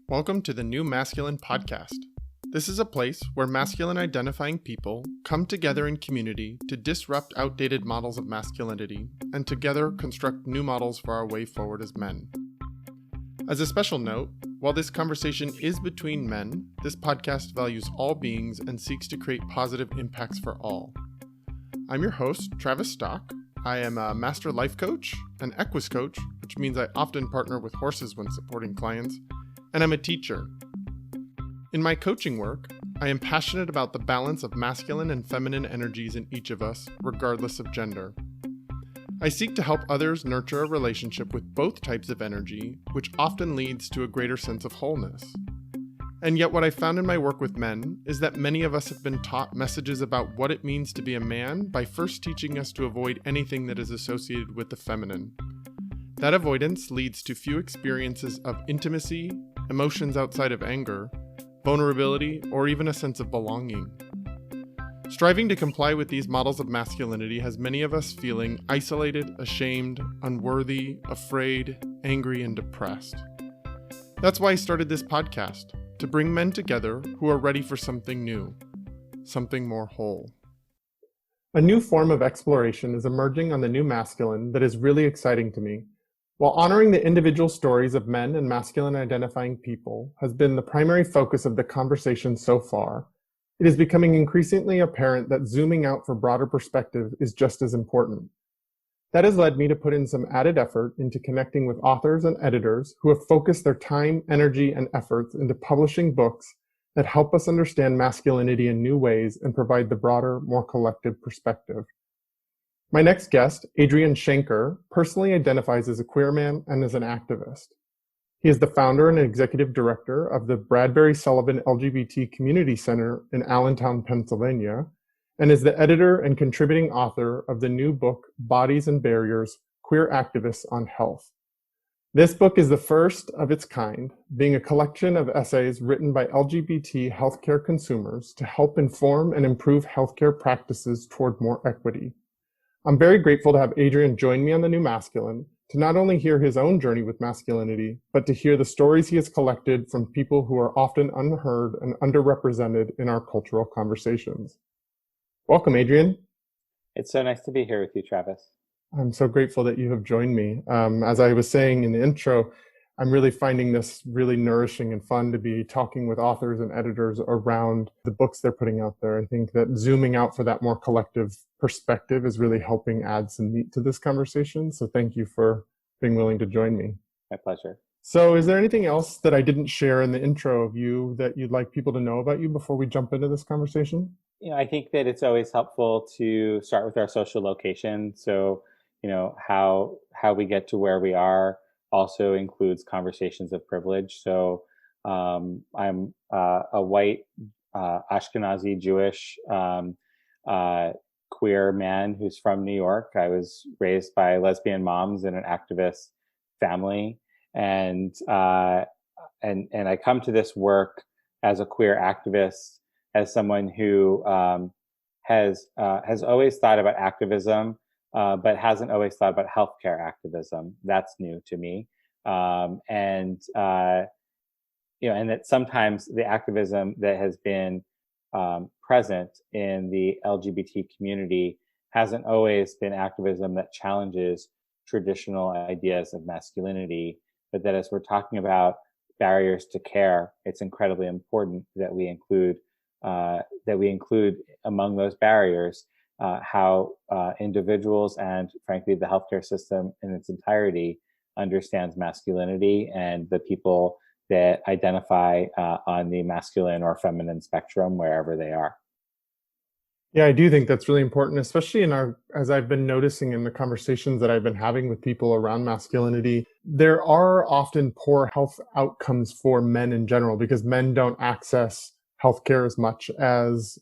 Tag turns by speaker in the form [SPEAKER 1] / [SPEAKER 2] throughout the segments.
[SPEAKER 1] Welcome to the New Masculine Podcast. This is a place where masculine identifying people come together in community to disrupt outdated models of masculinity and together construct new models for our way forward as men. As a special note, while this conversation is between men, this podcast values all beings and seeks to create positive impacts for all. I'm your host, Travis Stock. I am a master life coach, an equus coach, which means I often partner with horses when supporting clients, and I'm a teacher. In my coaching work, I am passionate about the balance of masculine and feminine energies in each of us, regardless of gender. I seek to help others nurture a relationship with both types of energy, which often leads to a greater sense of wholeness. And yet what I found in my work with men is that many of us have been taught messages about what it means to be a man by first teaching us to avoid anything that is associated with the feminine. That avoidance leads to few experiences of intimacy, emotions outside of anger, vulnerability, or even a sense of belonging. Striving to comply with these models of masculinity has many of us feeling isolated, ashamed, unworthy, afraid, angry, and depressed. That's why I started this podcast, to bring men together who are ready for something new, something more whole. A new form of exploration is emerging on the New Masculine that is really exciting to me. While honoring the individual stories of men and masculine identifying people has been the primary focus of the conversation so far, it is becoming increasingly apparent that zooming out for broader perspective is just as important. That has led me to put in some added effort into connecting with authors and editors who have focused their time, energy, and efforts into publishing books that help us understand masculinity in new ways and provide the broader, more collective perspective. My next guest, Adrian Shanker, personally identifies as a queer man and as an activist. He is the founder and executive director of the Bradbury Sullivan LGBT Community Center in Allentown, Pennsylvania, and is the editor and contributing author of the new book, Bodies and Barriers, Queer Activists on Health. This book is the first of its kind, being a collection of essays written by LGBT healthcare consumers to help inform and improve healthcare practices toward more equity. I'm very grateful to have Adrian join me on the New Masculine to not only hear his own journey with masculinity, but to hear the stories he has collected from people who are often unheard and underrepresented in our cultural conversations. Welcome, Adrian.
[SPEAKER 2] It's so nice to be here with you, Travis.
[SPEAKER 1] I'm so grateful that you have joined me. As I was saying in the intro, I'm really finding this really nourishing and fun to be talking with authors and editors around the books they're putting out there. I think that zooming out for that more collective perspective is really helping add some meat to this conversation. So thank you for being willing to join me.
[SPEAKER 2] My pleasure.
[SPEAKER 1] So is there anything else that I didn't share in the intro of you that you'd like people to know about you before we jump into this conversation?
[SPEAKER 2] I think that it's always helpful to start with our social location. So, how we get to where we are also includes conversations of privilege. So I'm a white Ashkenazi Jewish queer man who's from New York. I was raised by lesbian moms in an activist family, and I come to this work as a queer activist, as someone who has always thought about activism, but hasn't always thought about healthcare activism. That's new to me, and that sometimes the activism that has been present in the LGBT community hasn't always been activism that challenges traditional ideas of masculinity, but that as we're talking about barriers to care, it's incredibly important that we include among those barriers how individuals and, frankly, the healthcare system in its entirety understands masculinity and the people that identify on the masculine or feminine spectrum, wherever they are.
[SPEAKER 1] Yeah, I do think that's really important, especially as I've been noticing in the conversations that I've been having with people around masculinity. There are often poor health outcomes for men in general because men don't access healthcare as much as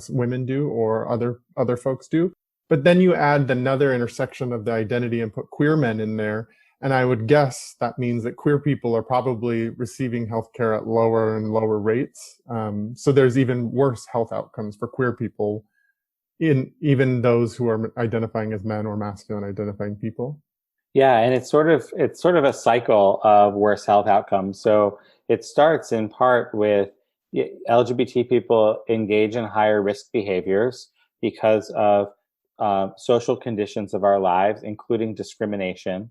[SPEAKER 1] women do or other folks do. But then you add another intersection of the identity and put queer men in there. And I would guess that means that queer people are probably receiving healthcare at lower and lower rates. So there's even worse health outcomes for queer people, in even those who are identifying as men or masculine identifying people.
[SPEAKER 2] Yeah, and it's sort of a cycle of worse health outcomes. So it starts in part with LGBT people engage in higher risk behaviors because of social conditions of our lives, including discrimination,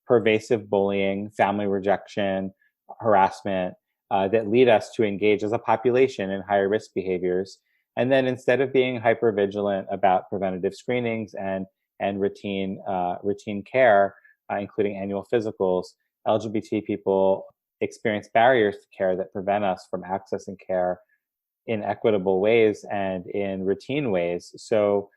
[SPEAKER 2] pervasive bullying, family rejection, harassment, that lead us to engage as a population in higher risk behaviors. And then instead of being hyper vigilant about preventative screenings and routine care, including annual physicals, LGBT people experience barriers to care that prevent us from accessing care in equitable ways and in routine ways. So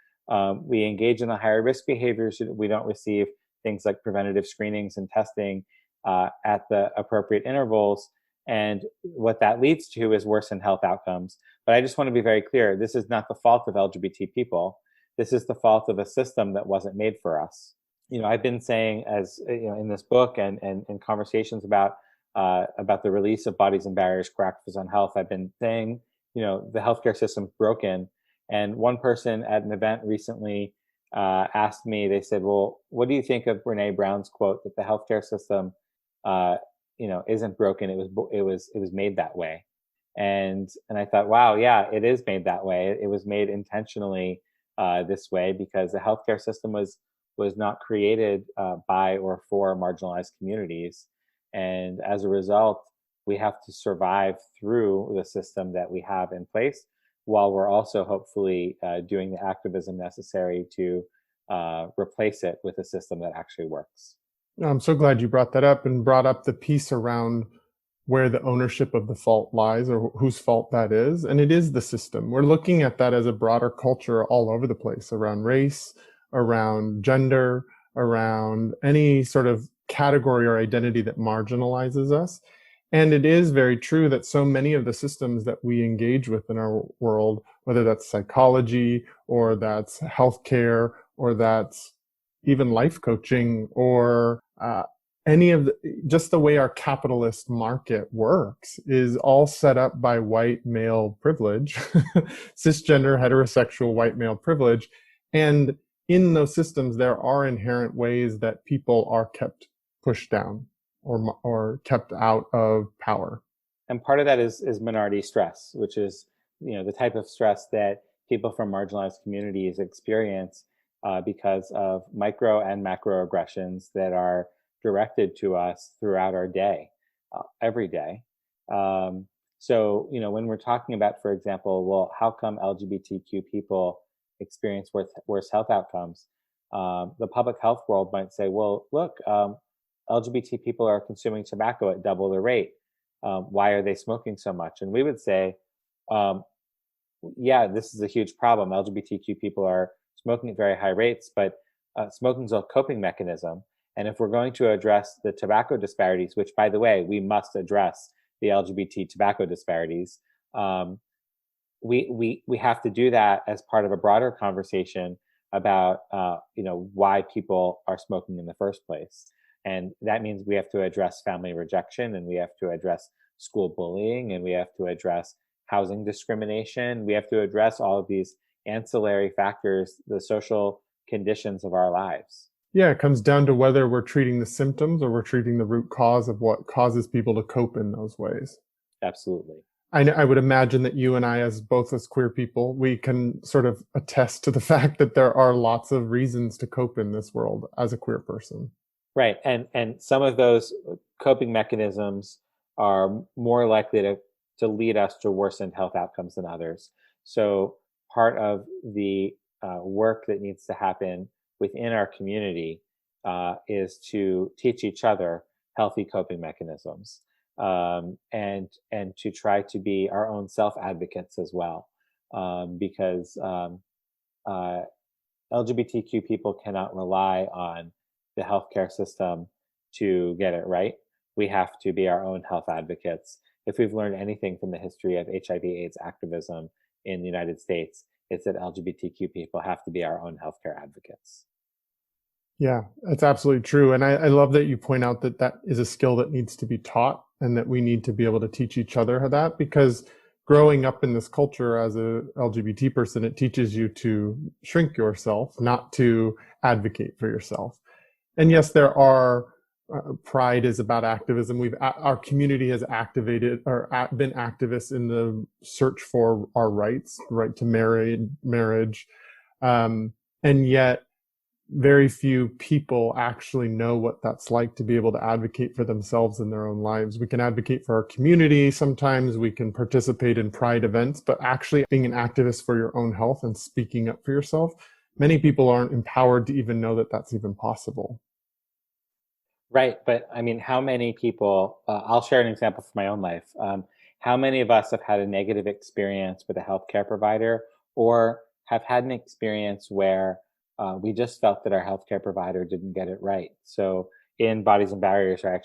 [SPEAKER 2] we engage in the higher risk behaviors. We don't receive things like preventative screenings and testing at the appropriate intervals. And what that leads to is worsened health outcomes. But I just want to be very clear, this is not the fault of LGBT people. This is the fault of a system that wasn't made for us. I've been saying, as in this book and in conversations about the release of Bodies and Barriers: Core Activism on Health, I've been saying, the healthcare system's broken. And one person at an event recently asked me, they said, well, what do you think of Brene Brown's quote that the healthcare system, isn't broken. It was made that way. And I thought, wow, yeah, it is made that way. It was made intentionally this way because the healthcare system was not created by or for marginalized communities. And as a result, we have to survive through the system that we have in place, while we're also hopefully doing the activism necessary to replace it with a system that actually works.
[SPEAKER 1] I'm so glad you brought that up and brought up the piece around where the ownership of the fault lies or whose fault that is. And it is the system. We're looking at that as a broader culture all over the place, around race, around gender, around any sort of category or identity that marginalizes us. And it is very true that so many of the systems that we engage with in our world, whether that's psychology or that's healthcare or that's even life coaching or any of just the way our capitalist market works, is all set up by white male privilege, cisgender, heterosexual white male privilege. And in those systems, there are inherent ways that people are kept pushed down or kept out of power.
[SPEAKER 2] And part of that is minority stress, which is the type of stress that people from marginalized communities experience because of micro and macro aggressions that are directed to us throughout our day, every day. So when we're talking about, for example, well, how come LGBTQ people experience worse health outcomes? The public health world might say, well, look, LGBT people are consuming tobacco at double the rate. Why are they smoking so much? And we would say, yeah, this is a huge problem. LGBTQ people are smoking at very high rates, but smoking is a coping mechanism. And if we're going to address the tobacco disparities, which, by the way, we must address the LGBT tobacco disparities, we have to do that as part of a broader conversation about why people are smoking in the first place. And that means we have to address family rejection, and we have to address school bullying, and we have to address housing discrimination. We have to address all of these ancillary factors, the social conditions of our lives.
[SPEAKER 1] Yeah, it comes down to whether we're treating the symptoms or we're treating the root cause of what causes people to cope in those ways.
[SPEAKER 2] Absolutely.
[SPEAKER 1] I would imagine that you and I, as both as queer people, we can sort of attest to the fact that there are lots of reasons to cope in this world as a queer person.
[SPEAKER 2] Right. And some of those coping mechanisms are more likely to lead us to worsened health outcomes than others. So part of the work that needs to happen within our community is to teach each other healthy coping mechanisms, and to try to be our own self-advocates as well, because LGBTQ people cannot rely on the healthcare system to get it right. We have to be our own health advocates. If we've learned anything from the history of HIV/AIDS activism in the United States, it's that LGBTQ people have to be our own healthcare advocates.
[SPEAKER 1] Yeah, that's absolutely true. And I love that you point out that that is a skill that needs to be taught and that we need to be able to teach each other that, because growing up in this culture as a LGBT person, it teaches you to shrink yourself, not to advocate for yourself. And yes, there are pride is about activism. Our community has activated or been activists in the search for our rights, right to marriage, and yet very few people actually know what that's like to be able to advocate for themselves in their own lives. We can advocate for our community. Sometimes we can participate in pride events, but actually being an activist for your own health and speaking up for yourself, many people aren't empowered to even know that that's even possible.
[SPEAKER 2] Right. But I mean, how many people, I'll share an example from my own life. How many of us have had a negative experience with a healthcare provider or have had an experience where we just felt that our healthcare provider didn't get it right? So in Bodies and Barriers, I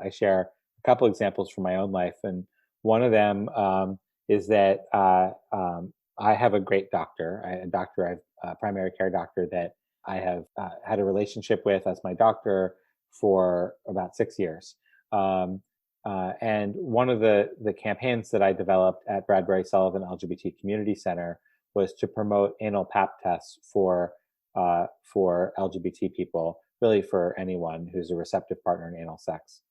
[SPEAKER 2] share a couple examples from my own life. And one of them is that I have a great doctor, a primary care doctor that I have had a relationship with as my doctor for about 6 years. And one of the campaigns that I developed at Bradbury Sullivan LGBT Community Center was to promote anal pap tests for LGBT people, really for anyone who's a receptive partner in anal sex.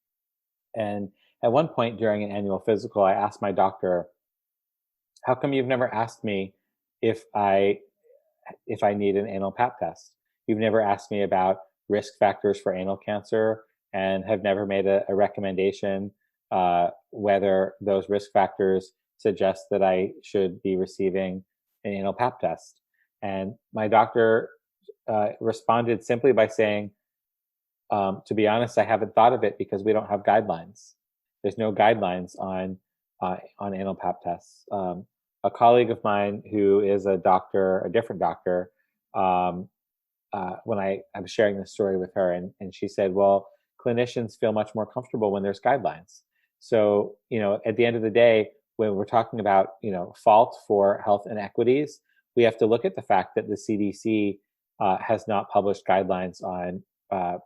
[SPEAKER 2] And at one point during an annual physical, I asked my doctor, "How come you've never asked me if I need an anal pap test? You've never asked me about risk factors for anal cancer and have never made a recommendation whether those risk factors suggest that I should be receiving an anal pap test." And my doctor responded simply by saying, "To be honest, I haven't thought of it because we don't have guidelines. There's no guidelines on anal pap tests." A colleague of mine who is a doctor, a different doctor, um, when I was sharing this story with her, and she said, "Well, clinicians feel much more comfortable when there's guidelines." So, at the end of the day, when we're talking about, fault for health inequities, we have to look at the fact that the CDC has not published guidelines on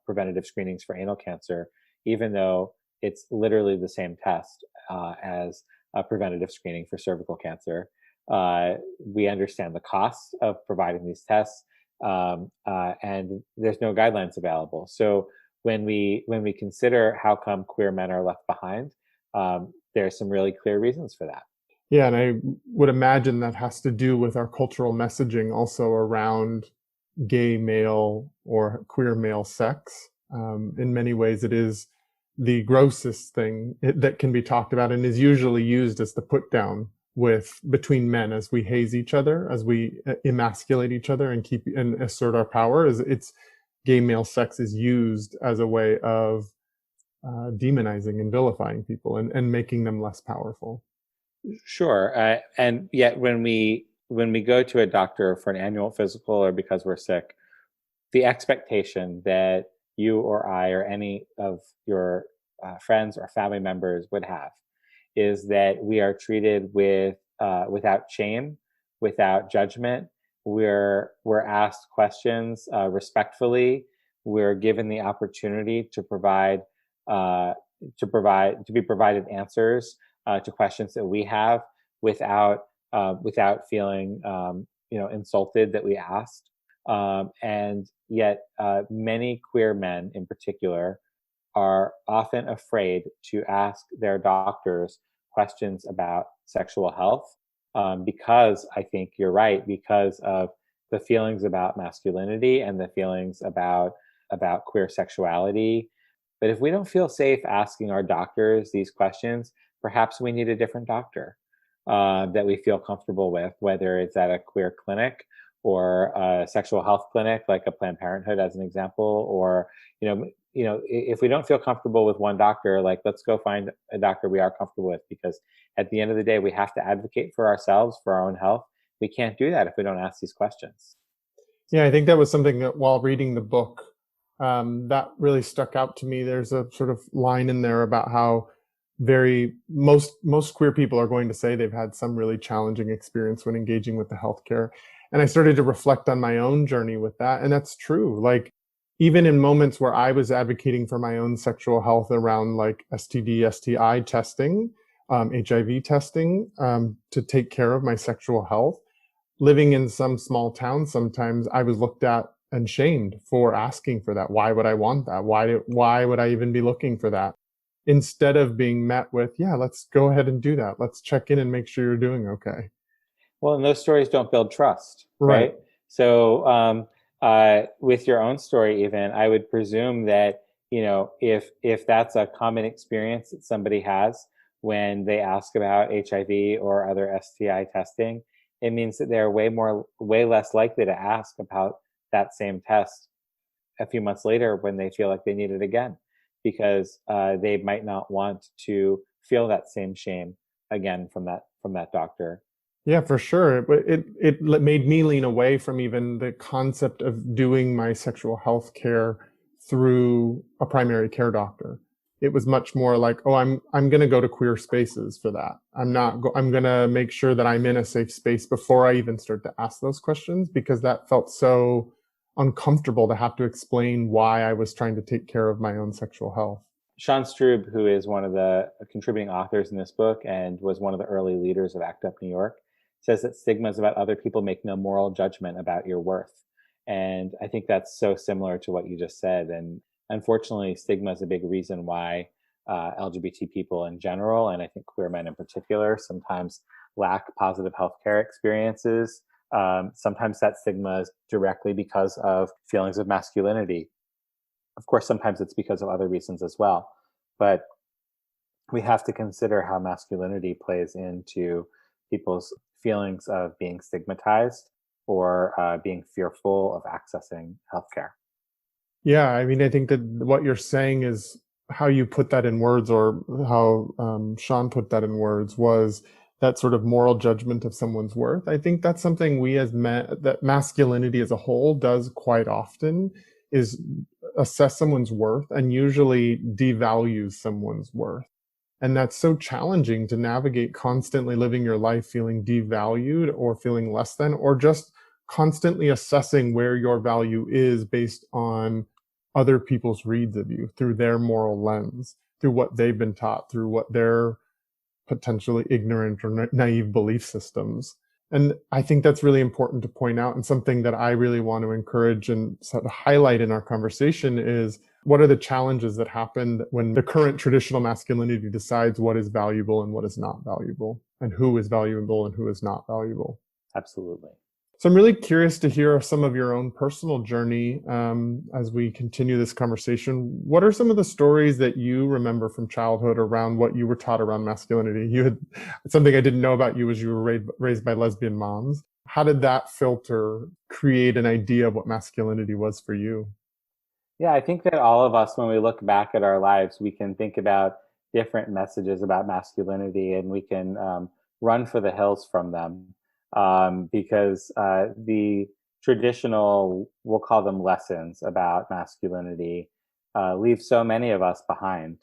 [SPEAKER 2] preventative screenings for anal cancer, even though it's literally the same test as a preventative screening for cervical cancer. We understand the costs of providing these tests, and there's no guidelines available. So when we consider how come queer men are left behind, there's some really clear reasons for that.
[SPEAKER 1] Yeah, and I would imagine that has to do with our cultural messaging also around gay male or queer male sex. In many ways, it is the grossest thing that can be talked about and is usually used as the put down between men as we haze each other, as we emasculate each other and assert our power. It's gay male sex is used as a way of demonizing and vilifying people and making them less powerful.
[SPEAKER 2] Sure, and yet when we go to a doctor for an annual physical or because we're sick, the expectation that you or I or any of your friends or family members would have is that we are treated without shame, without judgment. We're asked questions respectfully. We're given the opportunity uh, to be provided answers to questions that we have without feeling insulted that we asked. And yet, many queer men in particular are often afraid to ask their doctors questions about sexual health because I think you're right, because of the feelings about masculinity and the feelings about queer sexuality. But if we don't feel safe asking our doctors these questions, perhaps we need a different doctor that we feel comfortable with, whether it's at a queer clinic or a sexual health clinic, like a Planned Parenthood, as an example, or if we don't feel comfortable with one doctor, like let's go find a doctor we are comfortable with, because at the end of the day, we have to advocate for ourselves, for our own health. We can't do that if we don't ask these questions.
[SPEAKER 1] Yeah, I think that was something that while reading the book, that really stuck out to me. There's a sort of line in there about how most queer people are going to say they've had some really challenging experience when engaging with the healthcare. And I started to reflect on my own journey with that. And that's true. Like, even in moments where I was advocating for my own sexual health around like STD, STI testing, HIV testing, to take care of my sexual health, living in some small town, sometimes I was looked at and shamed for asking for that. Why would I want that? Why would I even be looking for that? Instead of being met with, yeah, let's go ahead and do that. Let's check in and make sure you're doing okay.
[SPEAKER 2] Well, and those stories don't build trust,
[SPEAKER 1] Right.
[SPEAKER 2] right? So, with your own story, even, I would presume that, if that's a common experience that somebody has when they ask about HIV or other STI testing, it means that they're way less likely to ask about that same test a few months later when they feel like they need it again, because they might not want to feel that same shame again from that doctor.
[SPEAKER 1] Yeah, for sure. It made me lean away from even the concept of doing my sexual health care through a primary care doctor. It was much more like, oh, I'm going to go to queer spaces for that. I'm going to make sure that I'm in a safe space before I even start to ask those questions, because that felt so uncomfortable to have to explain why I was trying to take care of my own sexual health.
[SPEAKER 2] Sean Strub, who is one of the contributing authors in this book and was one of the early leaders of ACT UP New York, says that stigmas about other people make no moral judgment about your worth. And I think that's so similar to what you just said. And unfortunately, stigma is a big reason why LGBT people in general, and I think queer men in particular, sometimes lack positive healthcare experiences. Sometimes that stigma is directly because of feelings of masculinity. Of course, sometimes it's because of other reasons as well. But we have to consider how masculinity plays into people's feelings of being stigmatized or being fearful of accessing healthcare.
[SPEAKER 1] Yeah, I mean, I think that what you're saying is how you put that in words, or how Sean put that in words, was that sort of moral judgment of someone's worth. I think that's something we as men, that masculinity as a whole does quite often, is assess someone's worth and usually devalues someone's worth. And that's so challenging to navigate, constantly living your life feeling devalued or feeling less than, or just constantly assessing where your value is based on other people's reads of you through their moral lens, through what they've been taught, through what their potentially ignorant or naive belief systems. And I think that's really important to point out, and something that I really want to encourage and sort of highlight in our conversation is, what are the challenges that happen when the current traditional masculinity decides what is valuable and what is not valuable, and who is valuable and who is not valuable.
[SPEAKER 2] Absolutely.
[SPEAKER 1] So I'm really curious to hear some of your own personal journey as we continue this conversation. What are some of the stories that you remember from childhood around what you were taught around masculinity? You had something I didn't know about you was you were raised by lesbian moms. How did that filter create an idea of what masculinity was for you?
[SPEAKER 2] Yeah, I think that all of us, when we look back at our lives, we can think about different messages about masculinity, and we can run for the hills from them, because the traditional, we'll call them lessons about masculinity, leave so many of us behind,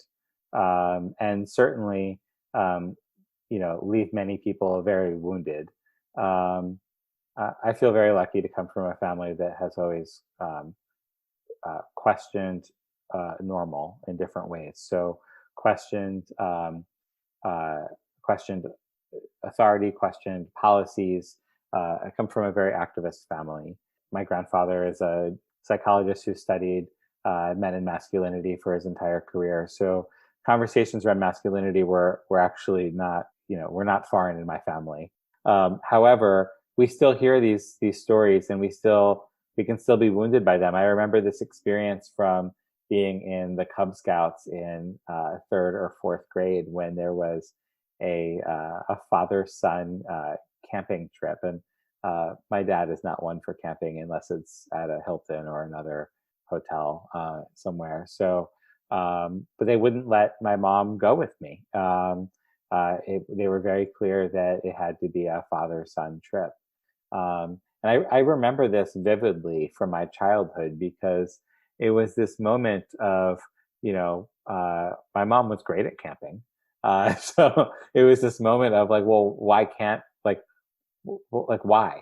[SPEAKER 2] and certainly, um, leave many people very wounded. Um, I feel very lucky to come from a family that has always questioned normal in different ways. So questioned uh, questioned authority, questioned policies. I come from a very activist family. My grandfather is a psychologist who studied men and masculinity for his entire career. So conversations around masculinity were actually not, we're not foreign in my family. However, we still hear these stories, and we can still be wounded by them. I remember this experience from being in the Cub Scouts in third or fourth grade, when there was a father son camping trip, and my dad is not one for camping unless it's at a Hilton or another hotel somewhere. So, but they wouldn't let my mom go with me. They were very clear that it had to be a father son trip. And I remember this vividly from my childhood, because it was this moment of, my mom was great at camping. So it was this moment of like, well, why can't, like, why?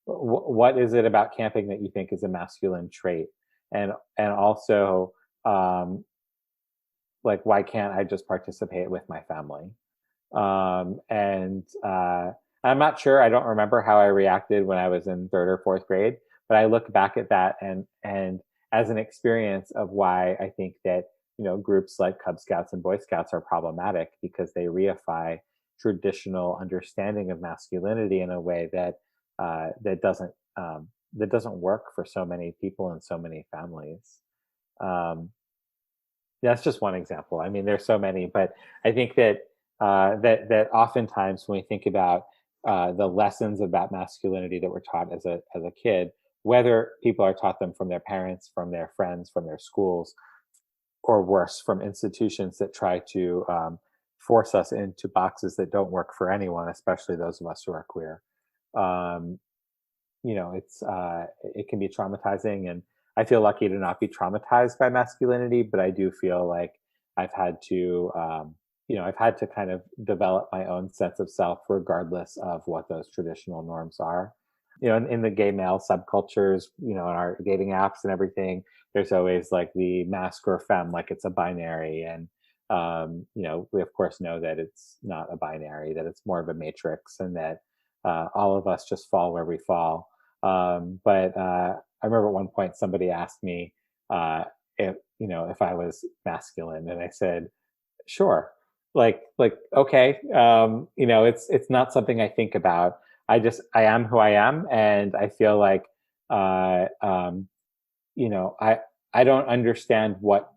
[SPEAKER 2] What is it about camping that you think is a masculine trait? And also, um, like, why can't I just participate with my family? And I'm not sure. I don't remember how I reacted when I was in third or fourth grade, But I look back at that and as an experience of why I think that, groups like Cub Scouts and Boy Scouts are problematic, because they reify traditional understanding of masculinity in a way that that doesn't work for so many people and so many families. Um, that's just one example. I mean, there's so many, but I think that that oftentimes when we think about the lessons about masculinity that we're taught as a kid, whether people are taught them from their parents, from their friends, from their schools, or worse, from institutions that try to force us into boxes that don't work for anyone, especially those of us who are queer. Um, it can be traumatizing, and I feel lucky to not be traumatized by masculinity, but I do feel like I've had to I've had to kind of develop my own sense of self regardless of what those traditional norms are. In the gay male subcultures, in our dating apps and everything, there's always like the masc or femme, like it's a binary. And we of course know that it's not a binary, that it's more of a matrix, and that all of us just fall where we fall. But I remember at one point somebody asked me if I was masculine, and I said, "Sure." Like okay, it's not something I think about. I am who I am, and I feel like uh, um, I don't understand what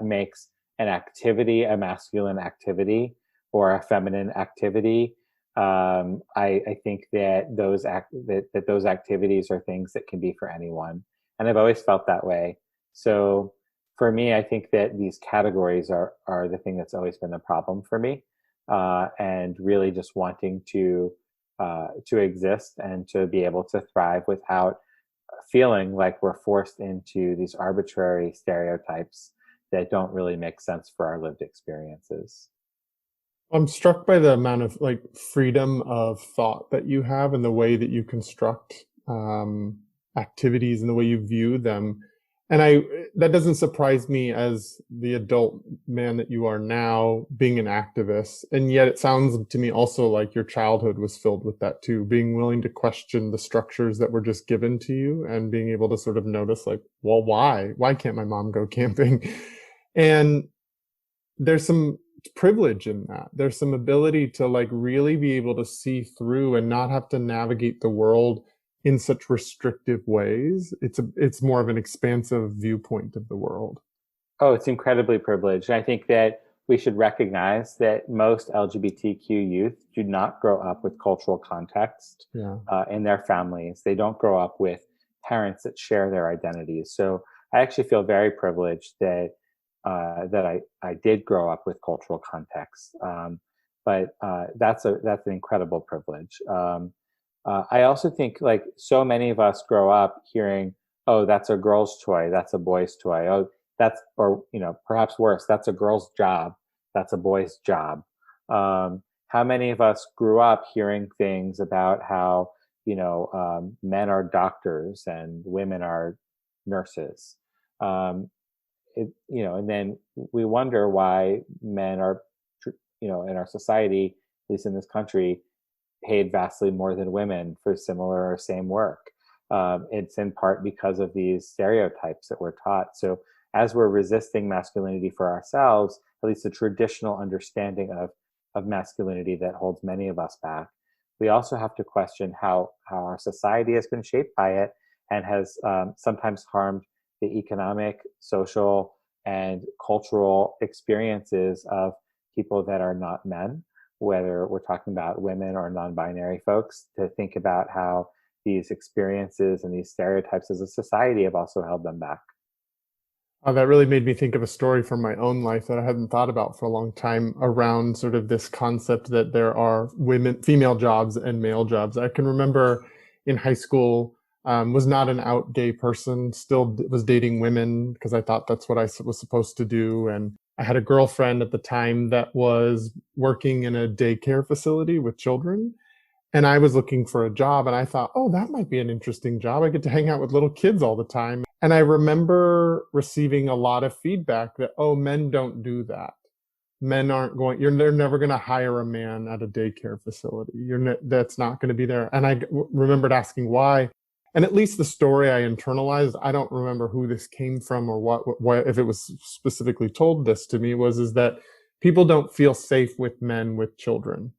[SPEAKER 2] makes an activity a masculine activity or a feminine activity. I think that those activities are things that can be for anyone, and I've always felt that way. So for me, I think that these categories are the thing that's always been the problem for me, and really just wanting to exist and to be able to thrive without feeling like we're forced into these arbitrary stereotypes that don't really make sense for our lived experiences.
[SPEAKER 1] I'm struck by the amount of like freedom of thought that you have and the way that you construct activities and the way you view them. And that doesn't surprise me as the adult man that you are now, being an activist. And yet it sounds to me also like your childhood was filled with that too, being willing to question the structures that were just given to you and being able to sort of notice like, well, why? Why can't my mom go camping? And there's some privilege in that. There's some ability to like really be able to see through and not have to navigate the world in such restrictive ways. It's more of an expansive viewpoint of the world.
[SPEAKER 2] Oh, it's incredibly privileged. I think that we should recognize that most LGBTQ youth do not grow up with cultural context
[SPEAKER 1] Yeah.
[SPEAKER 2] in their families. They don't grow up with parents that share their identities. So I actually feel very privileged that I did grow up with cultural context. But that's an incredible privilege. I also think like so many of us grow up hearing, "Oh, that's a girl's toy. That's a boy's toy. Oh, or perhaps worse, that's a girl's job. That's a boy's job." How many of us grew up hearing things about how men are doctors and women are nurses? Um, and then we wonder why men are, in our society, at least in this country, paid vastly more than women for similar or same work. It's in part because of these stereotypes that we're taught. So as we're resisting masculinity for ourselves, at least the traditional understanding of masculinity that holds many of us back, we also have to question how our society has been shaped by it and has sometimes harmed the economic, social, and cultural experiences of people that are not men, whether we're talking about women or non-binary folks, to think about how these experiences and these stereotypes as a society have also held them back.
[SPEAKER 1] That really made me think of a story from my own life that I hadn't thought about for a long time around sort of this concept that there are female jobs and male jobs. I can remember in high school, was not an out gay person, still was dating women because I thought that's what I was supposed to do. And I had a girlfriend at the time that was working in a daycare facility with children. And I was looking for a job and I thought, oh, that might be an interesting job. I get to hang out with little kids all the time. And I remember receiving a lot of feedback that, oh, men don't do that. Men aren't going, they're never going to hire a man at a daycare facility. That's not going to be there. And I remembered asking why. and at least the story I internalized, I don't remember who this came from or what if it was specifically told this to me, is that people don't feel safe with men with children,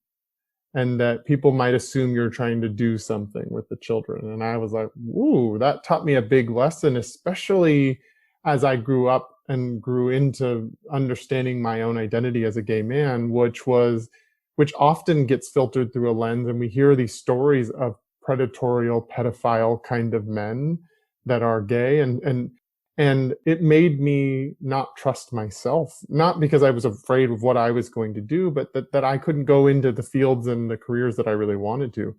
[SPEAKER 1] and that people might assume you're trying to do something with the children. And I was like, ooh, that taught me a big lesson, especially as I grew up and grew into understanding my own identity as a gay man, which often gets filtered through a lens. And we hear these stories of predatorial, pedophile kind of men that are gay. And it made me not trust myself, not because I was afraid of what I was going to do, but that I couldn't go into the fields and the careers that I really wanted to.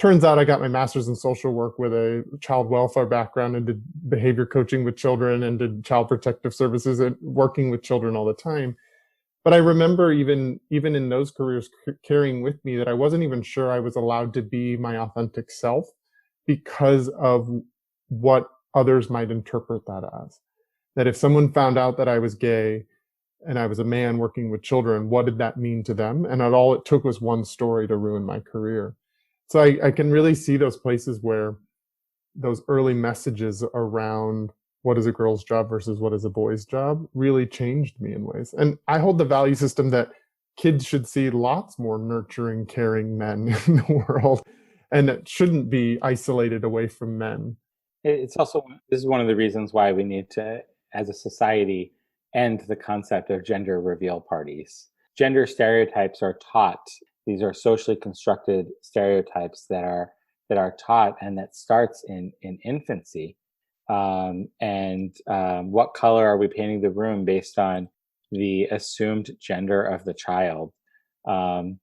[SPEAKER 1] Turns out I got my master's in social work with a child welfare background and did behavior coaching with children and did child protective services and working with children all the time. But I remember even in those careers carrying with me that I wasn't even sure I was allowed to be my authentic self because of what others might interpret that as. That if someone found out that I was gay and I was a man working with children, what did that mean to them? And all it took was one story to ruin my career. So I can really see those places where those early messages around what is a girl's job versus what is a boy's job really changed me in ways. And I hold the value system that kids should see lots more nurturing, caring men in the world, and it shouldn't be isolated away from men.
[SPEAKER 2] It's also, this is one of the reasons why we need to, as a society, end the concept of gender reveal parties. Gender stereotypes are taught. These are socially constructed stereotypes that are taught, and that starts in infancy. What color are we painting the room based on the assumed gender of the child? Those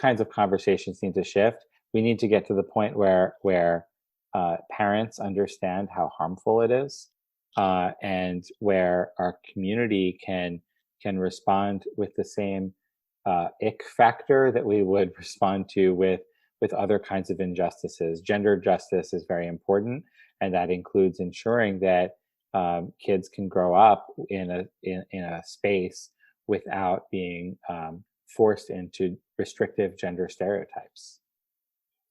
[SPEAKER 2] kinds of conversations need to shift. We need to get to the point where parents understand how harmful it is, and where our community can respond with the same ick factor that we would respond to with other kinds of injustices. Gender justice is very important, and that includes ensuring that kids can grow up in a space without being forced into restrictive gender stereotypes.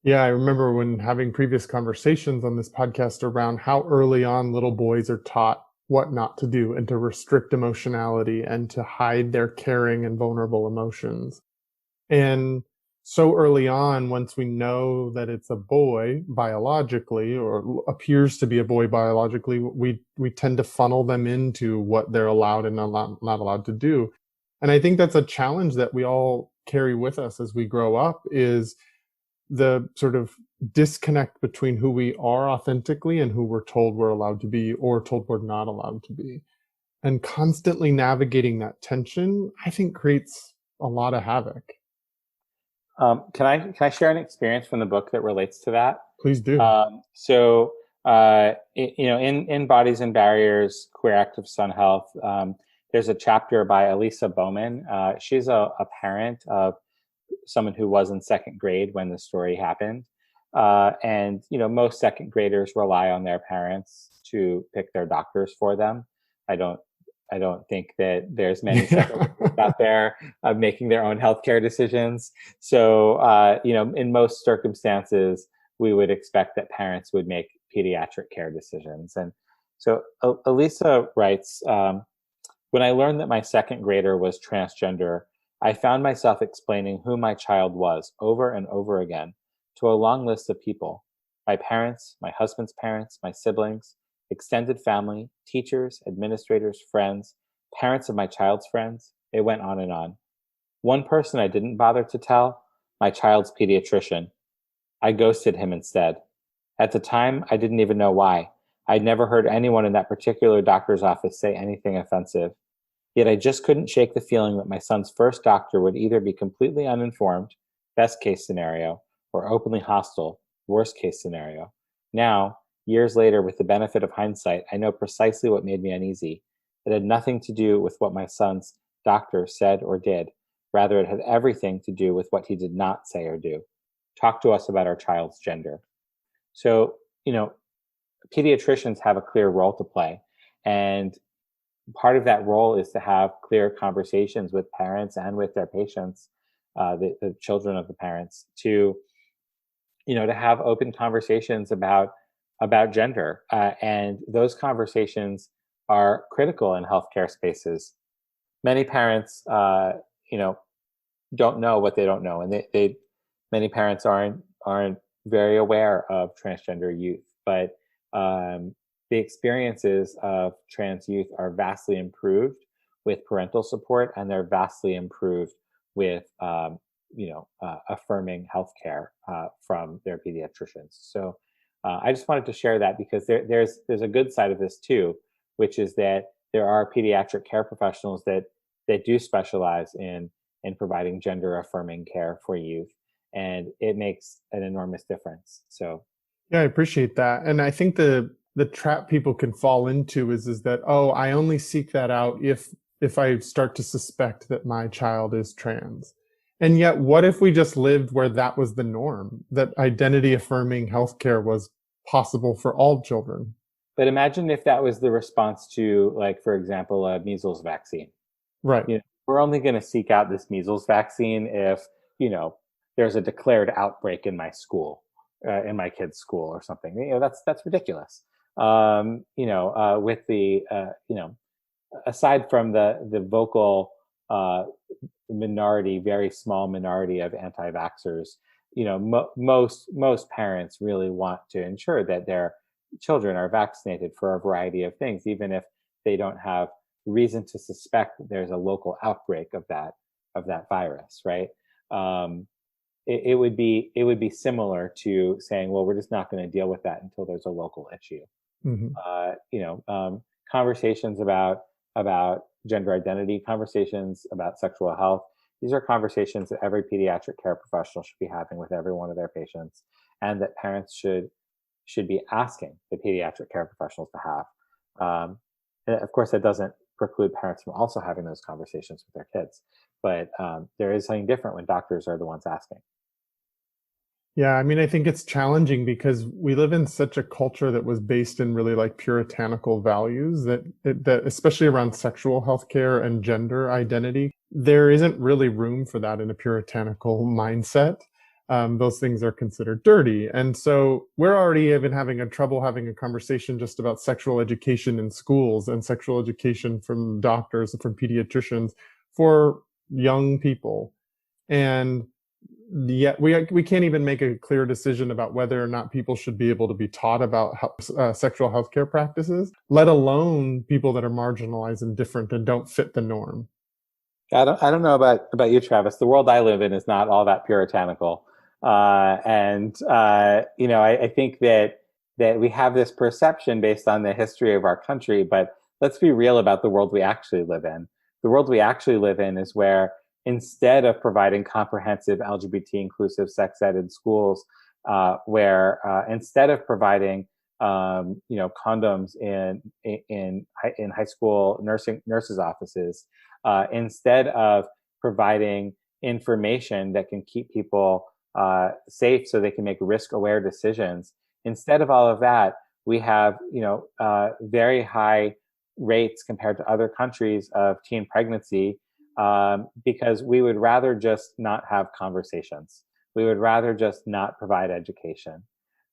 [SPEAKER 1] Yeah, I remember when having previous conversations on this podcast around how early on little boys are taught what not to do and to restrict emotionality and to hide their caring and vulnerable emotions. And so early on, once we know that it's a boy biologically or appears to be a boy biologically, we tend to funnel them into what they're allowed and not allowed to do. And I think that's a challenge that we all carry with us as we grow up, is the sort of disconnect between who we are authentically and who we're told we're allowed to be or told we're not allowed to be. And constantly navigating that tension, I think, creates a lot of havoc.
[SPEAKER 2] Can I share an experience from the book that relates to that?
[SPEAKER 1] Please do.
[SPEAKER 2] In Bodies and Barriers, Queer Active Son Health, there's a chapter by Elisa Bowman. She's a parent of someone who was in second grade when the story happened. Most second graders rely on their parents to pick their doctors for them. I don't think that there's many second graders out there making their own healthcare decisions. So, in most circumstances, we would expect that parents would make pediatric care decisions. And so Elisa writes, when I learned that my second grader was transgender, I found myself explaining who my child was over and over again to a long list of people: my parents, my husband's parents, my siblings, extended family, teachers, administrators, friends, parents of my child's friends. It went on and on. One person I didn't bother to tell: my child's pediatrician. I ghosted him instead. At the time, I didn't even know why. I'd never heard anyone in that particular doctor's office say anything offensive. Yet I just couldn't shake the feeling that my son's first doctor would either be completely uninformed, best case scenario, or openly hostile, worst case scenario. Now, years later, with the benefit of hindsight, I know precisely what made me uneasy. It had nothing to do with what my son's doctor said or did. Rather, it had everything to do with what he did not say or do. Talk to us about our child's gender. So, pediatricians have a clear role to play. And part of that role is to have clear conversations with parents and with their patients, the children of the parents, to to have open conversations about gender, and those conversations are critical in healthcare spaces. Many parents, you know, don't know what they don't know, and they many parents aren't very aware of transgender youth, but the experiences of trans youth are vastly improved with parental support, and they're vastly improved with affirming healthcare from their pediatricians. So I just wanted to share that because there's a good side of this too, which is that there are pediatric care professionals that do specialize in providing gender affirming care for youth, and it makes an enormous difference. So
[SPEAKER 1] Yeah, I appreciate that. And I think the trap people can fall into is that, oh, I only seek that out if I start to suspect that my child is trans. And yet, what if we just lived where that was the norm, that identity affirming healthcare was possible for all children?
[SPEAKER 2] but imagine if that was the response to, like, for example, a measles vaccine.
[SPEAKER 1] Right.
[SPEAKER 2] We're only going to seek out this measles vaccine if you know there's a declared outbreak in my school, in my kid's school or something. That's ridiculous. With the aside from the vocal minority, very small minority of anti-vaxxers, most parents really want to ensure that their children are vaccinated for a variety of things, even if they don't have reason to suspect that there's a local outbreak of that virus, right? Um, it would be similar to saying, well, we're just not going to deal with that until there's a local issue.
[SPEAKER 1] Hmm.
[SPEAKER 2] uh, you know, um, Conversations about gender identity, conversations about sexual health. These are conversations that every pediatric care professional should be having with every one of their patients, and that parents should be asking the pediatric care professionals to have. And of course, that doesn't preclude parents from also having those conversations with their kids, but there is something different when doctors are the ones asking.
[SPEAKER 1] Yeah, I mean, I think it's challenging because we live in such a culture that was based in really like puritanical values that especially around sexual healthcare and gender identity, there isn't really room for that in a puritanical mindset. Those things are considered dirty, and so we're already even having a trouble having a conversation just about sexual education in schools and sexual education from doctors and from pediatricians for young people. And yet we can't even make a clear decision about whether or not people should be able to be taught about sexual healthcare practices, let alone people that are marginalized and different and don't fit the norm.
[SPEAKER 2] I don't know about you, Travis. The world I live in is not all that puritanical, and I think that we have this perception based on the history of our country. But let's be real about the world we actually live in. The world we actually live in is where, instead of providing comprehensive LGBT inclusive sex ed in schools, where instead of providing condoms in high school nurses offices, instead of providing information that can keep people safe so they can make risk aware decisions, instead of all of that, we have very high rates compared to other countries of teen pregnancy, because we would rather just not have conversations. We would rather just not provide education.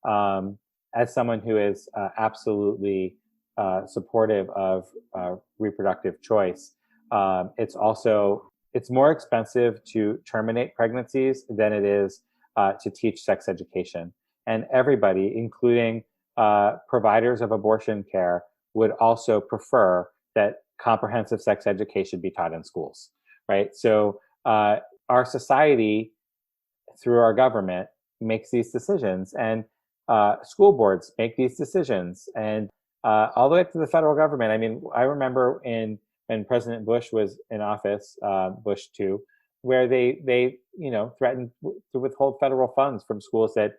[SPEAKER 2] Um, as someone who is absolutely supportive of reproductive choice, it's more expensive to terminate pregnancies than it is to teach sex education. And everybody, including providers of abortion care, would also prefer that comprehensive sex education be taught in schools, right? So our society, through our government, makes these decisions, and school boards make these decisions, and all the way up to the federal government. I mean, I remember when President Bush was in office, Bush two, where they threatened to withhold federal funds from schools that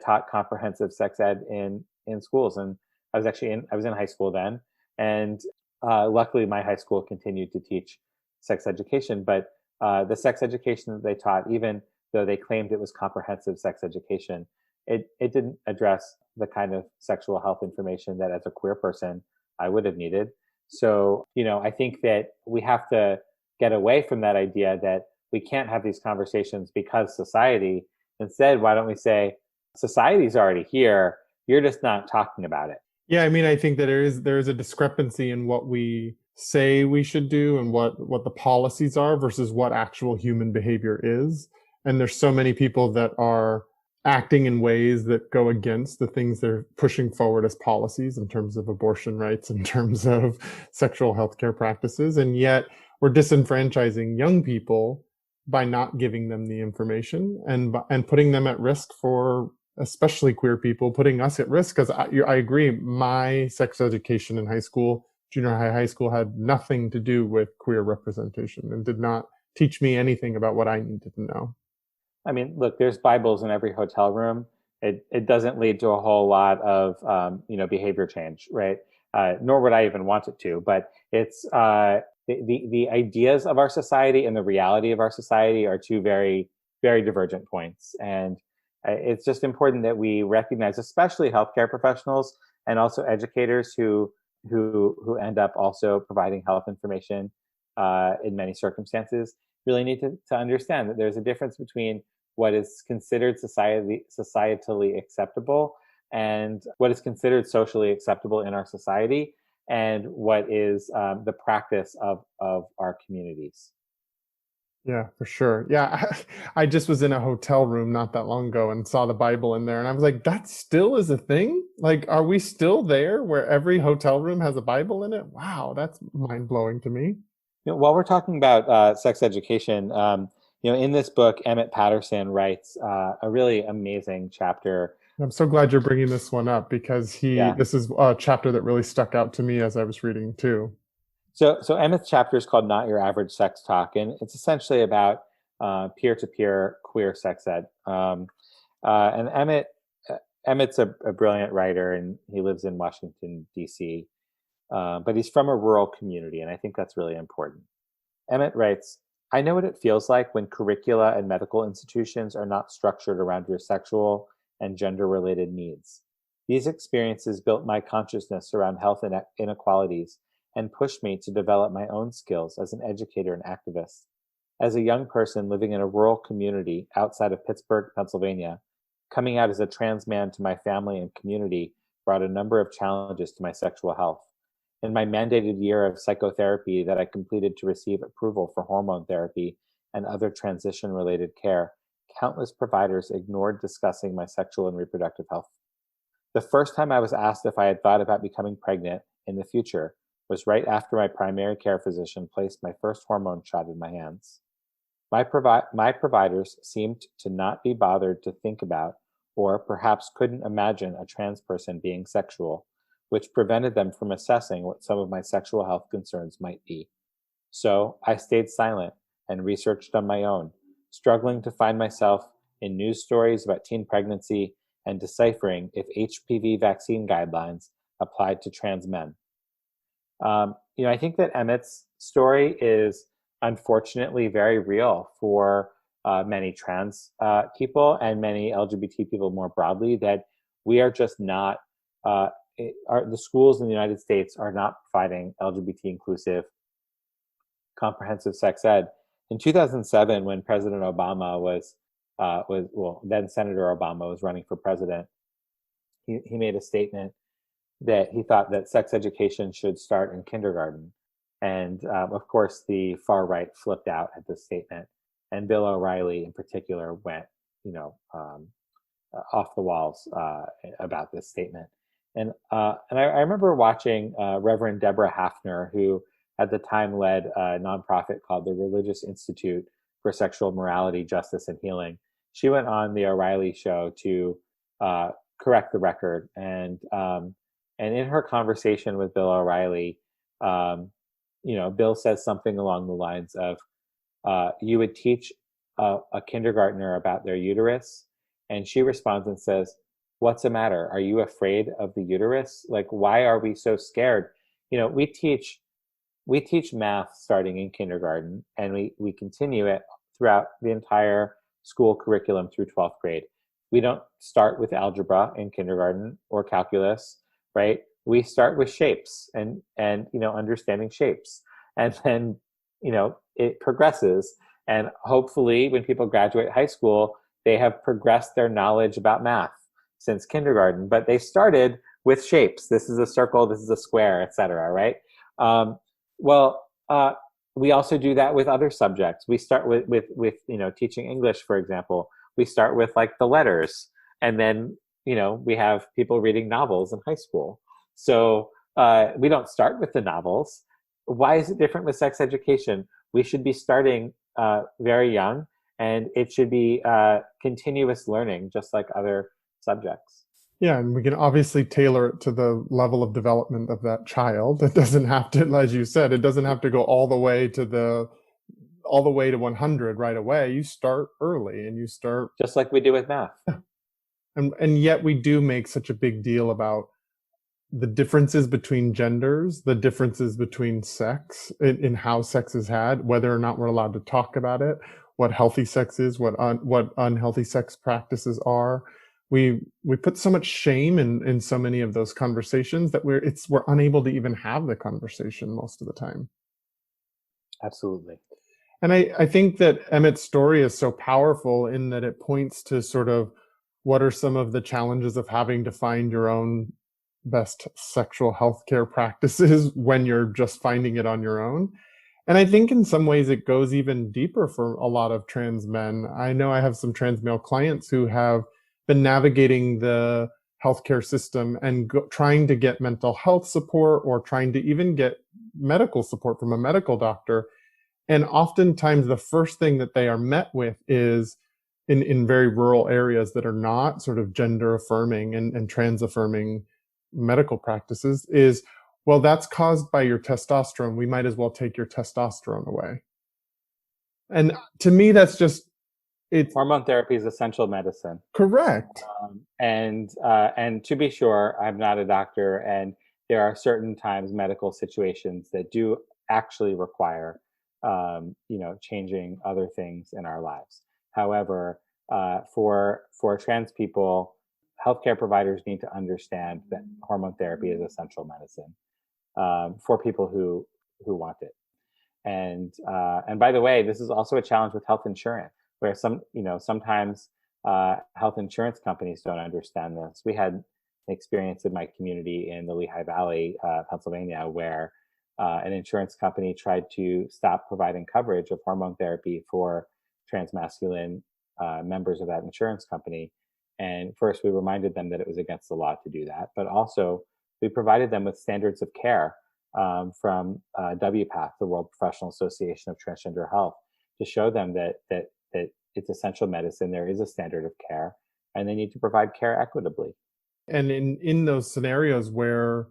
[SPEAKER 2] taught comprehensive sex ed in schools. And I was in high school then, and luckily my high school continued to teach sex education, but the sex education that they taught, even though they claimed it was comprehensive sex education, it didn't address the kind of sexual health information that, as a queer person, I would have needed. So, I think that we have to get away from that idea that we can't have these conversations because society. Instead, why don't we say, Society's already here. You're just not talking about it.
[SPEAKER 1] Yeah, I mean, I think that there is a discrepancy in what we say we should do and what the policies are versus what actual human behavior is. And there's so many people that are acting in ways that go against the things they're pushing forward as policies in terms of abortion rights, in terms of sexual health care practices, and yet we're disenfranchising young people by not giving them the information and putting them at risk for, especially queer people, putting us at risk. Because I agree, my sex education in high school, junior high school, had nothing to do with queer representation and did not teach me anything about what I needed to know.
[SPEAKER 2] I mean, look, there's Bibles in every hotel room. It doesn't lead to a whole lot of behavior change, right? Nor would I even want it to. But it's the ideas of our society and the reality of our society are two very, very divergent points. And it's just important that we recognize, especially healthcare professionals and also educators who end up also providing health information in many circumstances, really need to understand that there's a difference between what is considered societally acceptable and what is considered socially acceptable in our society, and what is the practice of our communities.
[SPEAKER 1] Yeah, for sure. Yeah, I just was in a hotel room not that long ago and saw the Bible in there, and I was like, that still is a thing? Like, are we still there where every hotel room has a Bible in it? Wow, that's mind-blowing to me.
[SPEAKER 2] While we're talking about sex education, in this book, Emmett Patterson writes a really amazing chapter.
[SPEAKER 1] I'm so glad you're bringing this one up because
[SPEAKER 2] Yeah.
[SPEAKER 1] this is a chapter that really stuck out to me as I was reading too.
[SPEAKER 2] So Emmett's chapter is called "Not Your Average Sex Talk," and it's essentially about peer-to-peer queer sex ed. And Emmett's a brilliant writer, and he lives in Washington D.C. But he's from a rural community, and I think that's really important. Emmett writes, "I know what it feels like when curricula and medical institutions are not structured around your sexual and gender-related needs. These experiences built my consciousness around health inequalities and pushed me to develop my own skills as an educator and activist. As a young person living in a rural community outside of Pittsburgh, Pennsylvania, coming out as a trans man to my family and community brought a number of challenges to my sexual health. In my mandated year of psychotherapy that I completed to receive approval for hormone therapy and other transition related care, countless providers ignored discussing my sexual and reproductive health. The first time I was asked if I had thought about becoming pregnant in the future was right after my primary care physician placed my first hormone shot in my hands. My providers seemed to not be bothered to think about, or perhaps couldn't imagine, a trans person being sexual, which prevented them from assessing what some of my sexual health concerns might be. So I stayed silent and researched on my own, struggling to find myself in news stories about teen pregnancy and deciphering if HPV vaccine guidelines applied to trans men. I think that Emmett's story is unfortunately very real for many trans people and many LGBT people more broadly, that we are just not, the schools in the United States are not providing LGBT inclusive, comprehensive sex ed. In 2007, when President Obama then Senator Obama was running for president, he made a statement that he thought that sex education should start in kindergarten. And of course, the far right flipped out at this statement. And Bill O'Reilly in particular went, off the walls about this statement. And I remember watching Reverend Deborah Hafner, who at the time led a nonprofit called the Religious Institute for Sexual Morality, Justice, and Healing. She went on the O'Reilly show to correct the record, and in her conversation with Bill O'Reilly, Bill says something along the lines of, "You would teach a kindergartner about their uterus," and she responds and says, "What's the matter? Are you afraid of the uterus? Like, why are we so scared?" We teach math starting in kindergarten, and we continue it throughout the entire school curriculum through 12th grade. We don't start with algebra in kindergarten or calculus, right? We start with shapes and understanding shapes, and then it progresses. And hopefully, when people graduate high school, they have progressed their knowledge about math. since kindergarten, but they started with shapes. This is a circle, this is a square, etc. Right? Um, well, we also do that with other subjects. We start with teaching English, for example. We start with like the letters, and then we have people reading novels in high school. So we don't start with the novels. Why is it different with sex education? We should be starting very young, and it should be continuous learning, just like other subjects.
[SPEAKER 1] Yeah, and we can obviously tailor it to the level of development of that child. It doesn't have to, as you said, it doesn't have to go all the way to 100 right away. You start early and you start,
[SPEAKER 2] just like we do with math.
[SPEAKER 1] and yet we do make such a big deal about the differences between genders, the differences between sex in how sex is had, whether or not we're allowed to talk about it, what healthy sex is, what unhealthy sex practices are. We put so much shame in so many of those conversations that we're unable to even have the conversation most of the time.
[SPEAKER 2] Absolutely.
[SPEAKER 1] And I think that Emmett's story is so powerful in that it points to sort of what are some of the challenges of having to find your own best sexual health care practices when you're just finding it on your own. And I think in some ways it goes even deeper for a lot of trans men. I know I have some trans male clients who have been navigating the healthcare system and trying to get mental health support or trying to even get medical support from a medical doctor. And oftentimes the first thing that they are met with is in very rural areas that are not sort of gender affirming and trans affirming medical practices is, well, that's caused by your testosterone. We might as well take your testosterone away. And to me, that's just, it's
[SPEAKER 2] hormone therapy is essential medicine.
[SPEAKER 1] Correct.
[SPEAKER 2] And to be sure, I'm not a doctor, and there are certain times medical situations that do actually require changing other things in our lives. However, for trans people, healthcare providers need to understand that hormone therapy is essential medicine for people who want it. And by the way, this is also a challenge with health insurance, where sometimes health insurance companies don't understand this. We had an experience in my community in the Lehigh Valley, Pennsylvania, where an insurance company tried to stop providing coverage of hormone therapy for transmasculine members of that insurance company. And first, we reminded them that it was against the law to do that, but also we provided them with standards of care from WPATH, the World Professional Association of Transgender Health, to show them that it's essential medicine. There is a standard of care, and they need to provide care equitably.
[SPEAKER 1] And in those scenarios where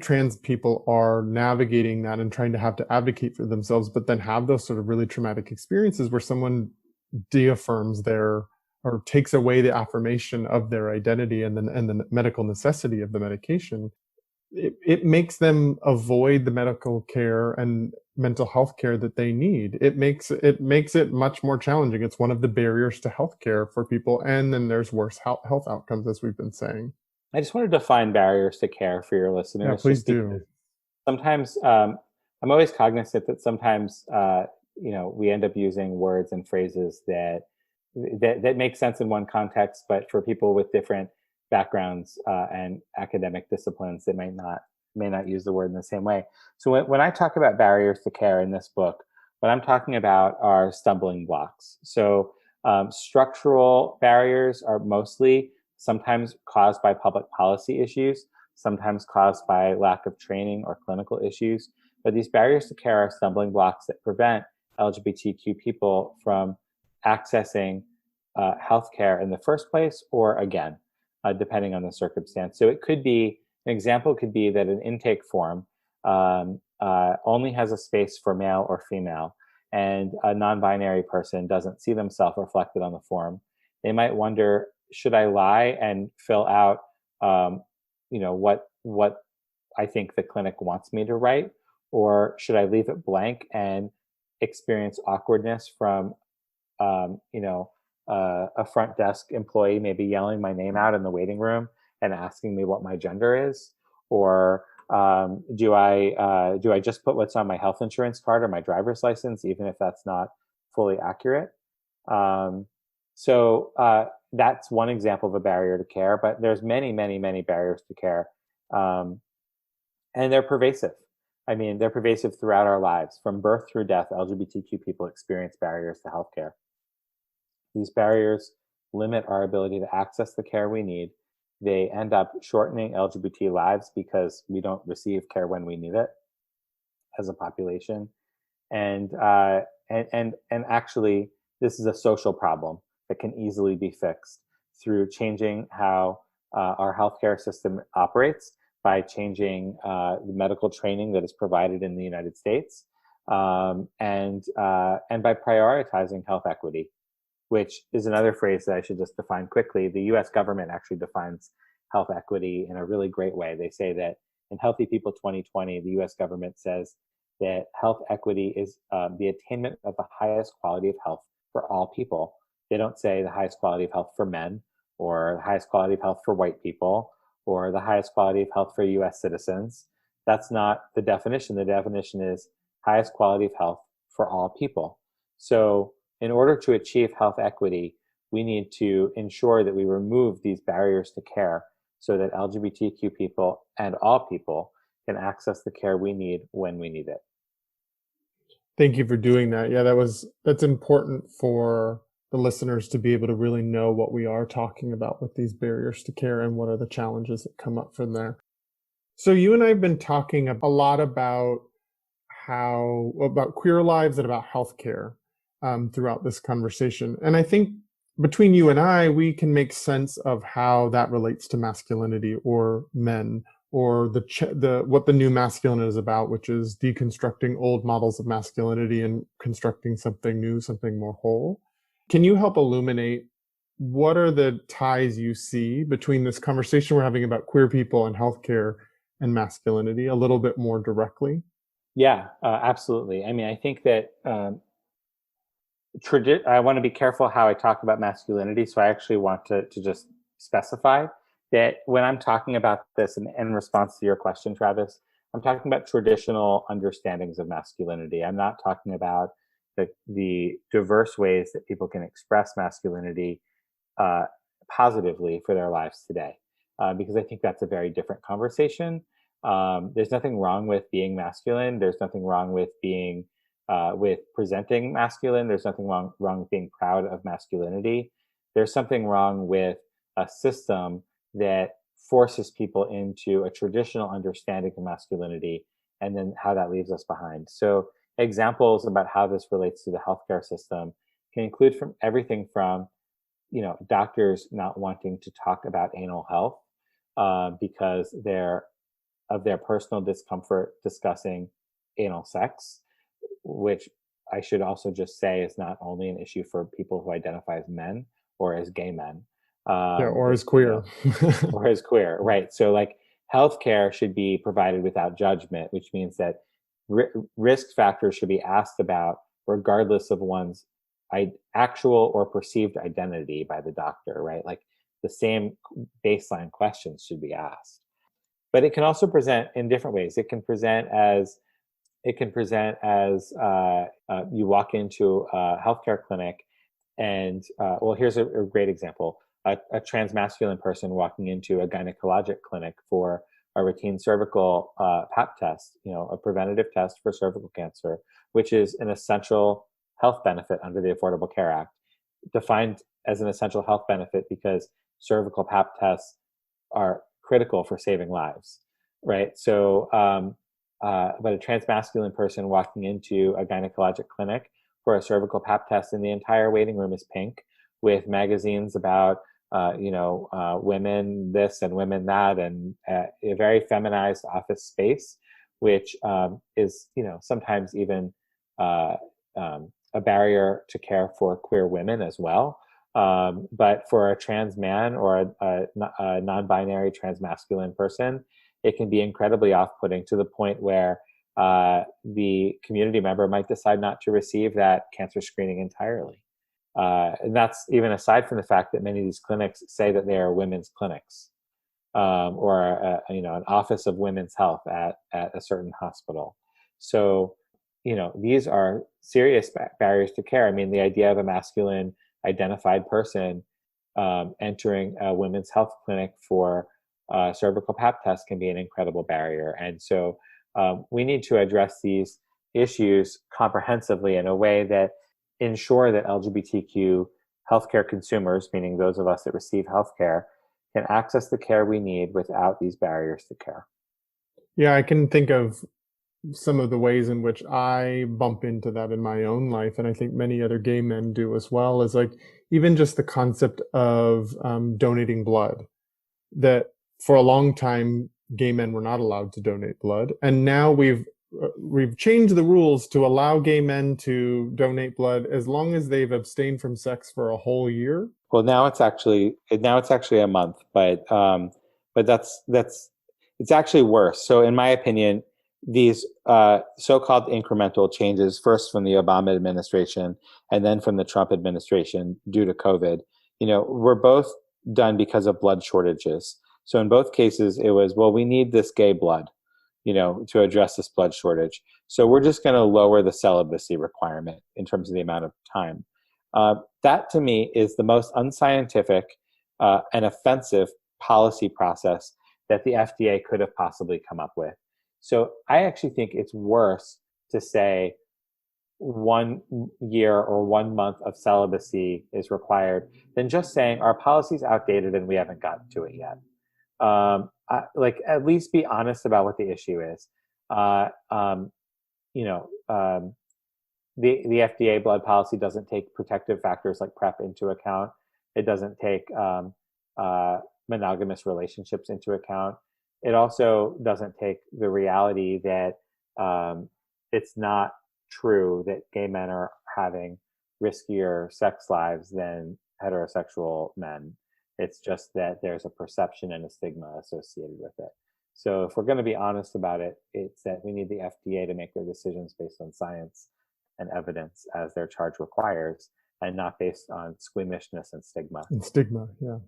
[SPEAKER 1] trans people are navigating that and trying to have to advocate for themselves, but then have those sort of really traumatic experiences where someone deaffirms or takes away the affirmation of their identity and the medical necessity of the medication, it makes them avoid the medical care and mental health care that they need. It makes it much more challenging. It's one of the barriers to healthcare for people, and then there's worse health outcomes, as we've been saying.
[SPEAKER 2] I just want to define barriers to care for your listeners.
[SPEAKER 1] Yeah, please do.
[SPEAKER 2] Sometimes I'm always cognizant that sometimes we end up using words and phrases that make sense in one context, but for people with different backgrounds and academic disciplines, they may not use the word in the same way. So when I talk about barriers to care in this book, what I'm talking about are stumbling blocks. So structural barriers are mostly sometimes caused by public policy issues, sometimes caused by lack of training or clinical issues. But these barriers to care are stumbling blocks that prevent LGBTQ people from accessing healthcare in the first place, or again, depending on the circumstance. So it could be, an example could be that an intake form only has a space for male or female, and a non-binary person doesn't see themselves reflected on the form. They might wonder, should I lie and fill out, what I think the clinic wants me to write, or should I leave it blank and experience awkwardness from, a front desk employee maybe yelling my name out in the waiting room and asking me what my gender is? Or do I just put what's on my health insurance card or my driver's license, even if that's not fully accurate? So that's one example of a barrier to care, but there's many, many, many barriers to care. Um, and they're pervasive. I mean, they're pervasive throughout our lives. From birth through death, LGBTQ people experience barriers to healthcare. These barriers limit our ability to access the care we need. They end up shortening LGBT lives because we don't receive care when we need it as a population. And actually, this is a social problem that can easily be fixed through changing how our healthcare system operates, by changing the medical training that is provided in the United States, and by prioritizing health equity, which is another phrase that I should just define quickly. The U.S. government actually defines health equity in a really great way. They say that in Healthy People 2020, the U.S. government says that health equity is the attainment of the highest quality of health for all people. They don't say the highest quality of health for men, or the highest quality of health for white people, or the highest quality of health for US citizens. That's not the definition. The definition is highest quality of health for all people. So in order to achieve health equity, we need to ensure that we remove these barriers to care so that LGBTQ people and all people can access the care we need when we need it.
[SPEAKER 1] Thank you for doing that. Yeah, that's important for the listeners to be able to really know what we are talking about with these barriers to care and what are the challenges that come up from there. So you and I have been talking a lot about queer lives and about healthcare throughout this conversation. And I think between you and I, we can make sense of how that relates to masculinity or men, or what the new masculine is about, which is deconstructing old models of masculinity and constructing something new, something more whole. Can you help illuminate what are the ties you see between this conversation we're having about queer people and healthcare and masculinity a little bit more directly?
[SPEAKER 2] Yeah, absolutely. I mean, I think that I want to be careful how I talk about masculinity. So I actually want to just specify that when I'm talking about this, and in response to your question, Travis, I'm talking about traditional understandings of masculinity. I'm not talking about the diverse ways that people can express masculinity positively for their lives today, because I think that's a very different conversation. There's nothing wrong with being masculine. There's nothing wrong with with presenting masculine. There's nothing wrong with being proud of masculinity. There's something wrong with a system that forces people into a traditional understanding of masculinity, and then how that leaves us behind. So examples about how this relates to the healthcare system can include from everything from, doctors not wanting to talk about anal health because of their personal discomfort discussing anal sex, which I should also just say is not only an issue for people who identify as men or as gay men.
[SPEAKER 1] Or as queer.
[SPEAKER 2] Or as queer, right? So, like, healthcare should be provided without judgment, which means that risk factors should be asked about regardless of one's actual or perceived identity by the doctor, right? Like, the same baseline questions should be asked. But it can also present in different ways. It can present as you walk into a healthcare clinic, and here's a great example: a transmasculine person walking into a gynecologic clinic for a routine cervical pap test, a preventative test for cervical cancer, which is an essential health benefit under the Affordable Care Act, defined as an essential health benefit because cervical pap tests are critical for saving lives, right? So, but a transmasculine person walking into a gynecologic clinic for a cervical pap test, and the entire waiting room is pink with magazines about, women this and women that, and a very feminized office space, which is, sometimes even a barrier to care for queer women as well. But for a trans man or a non-binary transmasculine person, it can be incredibly off-putting, to the point where the community member might decide not to receive that cancer screening entirely. And that's even aside from the fact that many of these clinics say that they are women's clinics, or an office of women's health at a certain hospital. So, these are serious barriers to care. I mean, the idea of a masculine identified person entering a women's health clinic for cervical pap test can be an incredible barrier. And so we need to address these issues comprehensively in a way that ensure that LGBTQ healthcare consumers, meaning those of us that receive healthcare, can access the care we need without these barriers to care.
[SPEAKER 1] Yeah, I can think of some of the ways in which I bump into that in my own life, and I think many other gay men do as well, is like even just the concept of donating blood. That for a long time, gay men were not allowed to donate blood, and now we've changed the rules to allow gay men to donate blood as long as they've abstained from sex for a whole year.
[SPEAKER 2] Well, now it's actually a month, but that's it's actually worse. So, in my opinion, these so-called incremental changes, first from the Obama administration and then from the Trump administration due to COVID, were both done because of blood shortages. So, in both cases, it was, well, we need this gay blood, to address this blood shortage. So, we're just going to lower the celibacy requirement in terms of the amount of time. That to me is the most unscientific and offensive policy process that the FDA could have possibly come up with. So I actually think it's worse to say 1 year or 1 month of celibacy is required than just saying our policy's outdated and we haven't gotten to it yet. At least be honest about what the issue is. The FDA blood policy doesn't take protective factors like PrEP into account. It doesn't take monogamous relationships into account. It also doesn't take the reality that it's not true that gay men are having riskier sex lives than heterosexual men. It's just that there's a perception and a stigma associated with it. So if we're going to be honest about it, it's that we need the FDA to make their decisions based on science and evidence as their charge requires, and not based on squeamishness and stigma.
[SPEAKER 1] Yeah.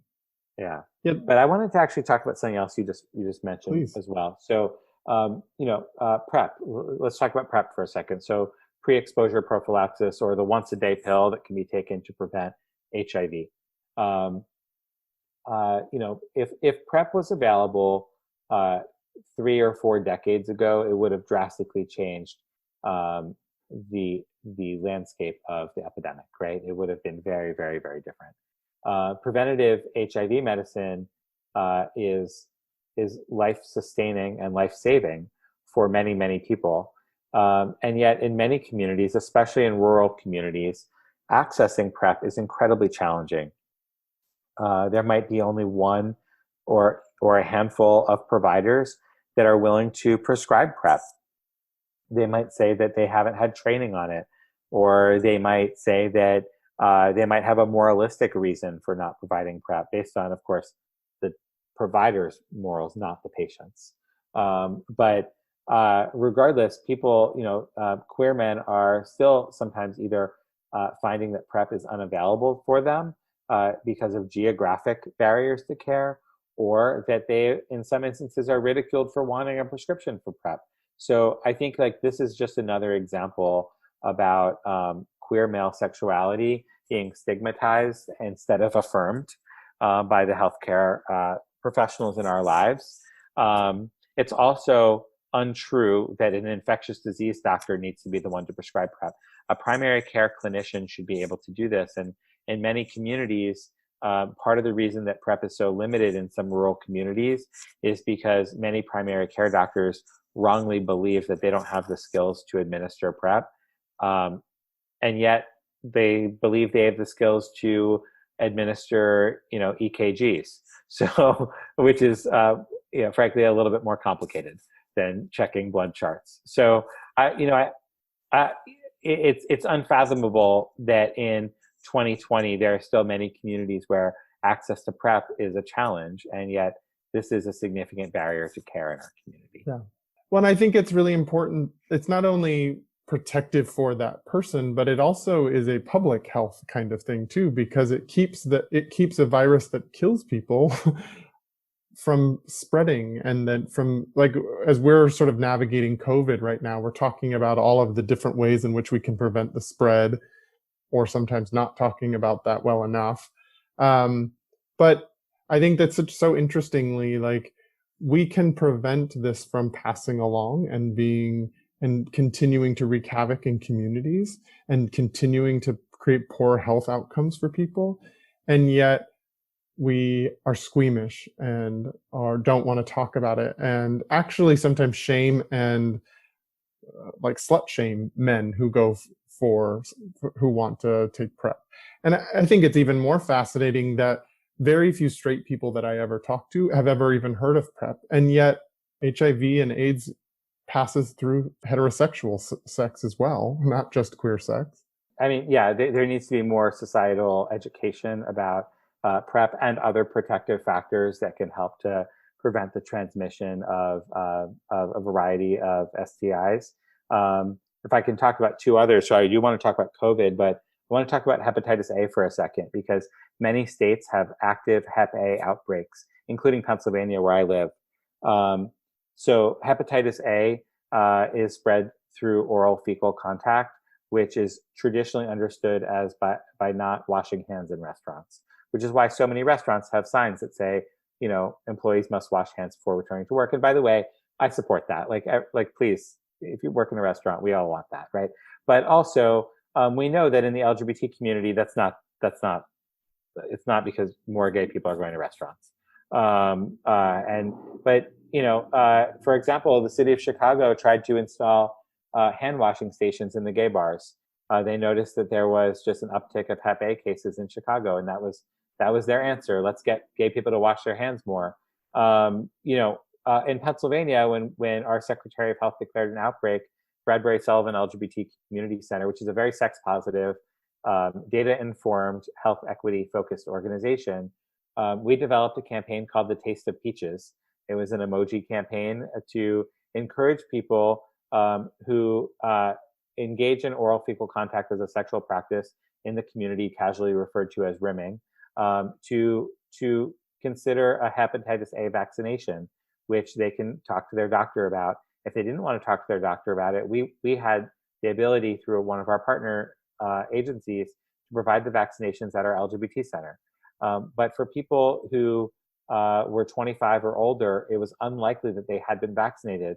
[SPEAKER 2] Yeah.
[SPEAKER 1] Yep.
[SPEAKER 2] But I wanted to actually talk about something else you just mentioned.
[SPEAKER 1] Please.
[SPEAKER 2] As well. So, PrEP. Let's talk about PrEP for a second. So, pre-exposure prophylaxis, or the once-a-day pill that can be taken to prevent HIV. If PrEP was available 3 or 4 decades ago, it would have drastically changed the landscape of the epidemic, right? It would have been very, very, very different. Preventative HIV medicine is life-sustaining and life-saving for many, many people. And yet in many communities, especially in rural communities, accessing PrEP is incredibly challenging. There might be only one or a handful of providers that are willing to prescribe PrEP. They might say that they haven't had training on it, or they might say that they might have a moralistic reason for not providing PrEP based on, of course, the provider's morals, not the patient's. But regardless, people, queer men are still sometimes either finding that PrEP is unavailable for them because of geographic barriers to care, or that they, in some instances, are ridiculed for wanting a prescription for PrEP. So I think this is just another example about queer male sexuality being stigmatized instead of affirmed by the healthcare professionals in our lives. It's also untrue that an infectious disease doctor needs to be the one to prescribe PrEP. A primary care clinician should be able to do this. And in many communities, part of the reason that PrEP is so limited in some rural communities is because many primary care doctors wrongly believe that they don't have the skills to administer PrEP. And yet they believe they have the skills to administer, EKGs. So, which is, frankly, a little bit more complicated than checking blood charts. So, it's unfathomable that in 2020 there are still many communities where access to PrEP is a challenge, and yet this is a significant barrier to care in our community.
[SPEAKER 1] Yeah. Well, and I think it's really important. It's not only protective for that person, but it also is a public health kind of thing too, because it keeps a virus that kills people from spreading. And then as we're sort of navigating COVID right now, we're talking about all of the different ways in which we can prevent the spread, or sometimes not talking about that well enough. But I think that's so interestingly, like, we can prevent this from passing along and being and continuing to wreak havoc in communities and continuing to create poor health outcomes for people. And yet we are squeamish and or don't want to talk about it, and actually sometimes shame and like slut shame men who go for who want to take PrEP. And I think it's even more fascinating that very few straight people that I ever talk to have ever even heard of PrEP, and yet HIV and AIDS passes through heterosexual sex as well, not just queer sex.
[SPEAKER 2] I mean, yeah, there needs to be more societal education about PrEP and other protective factors that can help to prevent the transmission of a variety of STIs. If I can talk about two others, so I do want to talk about COVID, but I want to talk about hepatitis A for a second, because many states have active Hep A outbreaks, including Pennsylvania, where I live. So hepatitis A is spread through oral fecal contact, which is traditionally understood as by not washing hands in restaurants, which is why so many restaurants have signs that say, employees must wash hands before returning to work. And by the way, I support that. Like, please, if you work in a restaurant, we all want that, right? But also, we know that in the LGBT community, it's not because more gay people are going to restaurants. For example, the city of Chicago tried to install hand washing stations in the gay bars. They noticed that there was just an uptick of Hep A cases in Chicago, and that was their answer. Let's get gay people to wash their hands more. In Pennsylvania, when our Secretary of Health declared an outbreak, Bradbury Sullivan LGBT Community Center, which is a very sex positive, data informed, health equity focused organization, we developed a campaign called the Taste of Peaches. It was an emoji campaign to encourage people who engage in oral fecal contact as a sexual practice in the community, casually referred to as rimming, to consider a hepatitis A vaccination, which they can talk to their doctor about. If they didn't want to talk to their doctor about it, we had the ability through one of our partner agencies to provide the vaccinations at our LGBT center. But for people who were 25 or older, it was unlikely that they had been vaccinated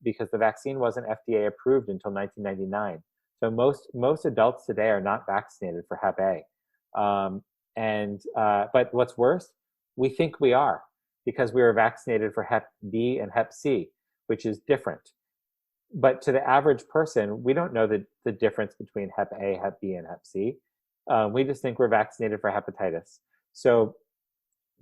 [SPEAKER 2] because the vaccine wasn't FDA approved until 1999. So most adults today are not vaccinated for Hep A. But what's worse, we think we are, because we were vaccinated for Hep B and Hep C, which is different. But to the average person, we don't know the difference between Hep A, Hep B, and Hep C. We just think we're vaccinated for hepatitis. So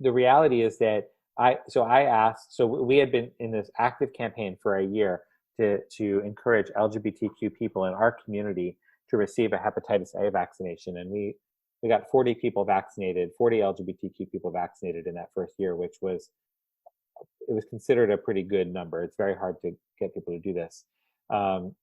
[SPEAKER 2] the reality is that we had been in this active campaign for a year to encourage LGBTQ people in our community to receive a hepatitis A vaccination. And we got 40 people vaccinated, 40 LGBTQ people vaccinated in that first year, which was considered a pretty good number. It's very hard to get people to do this. And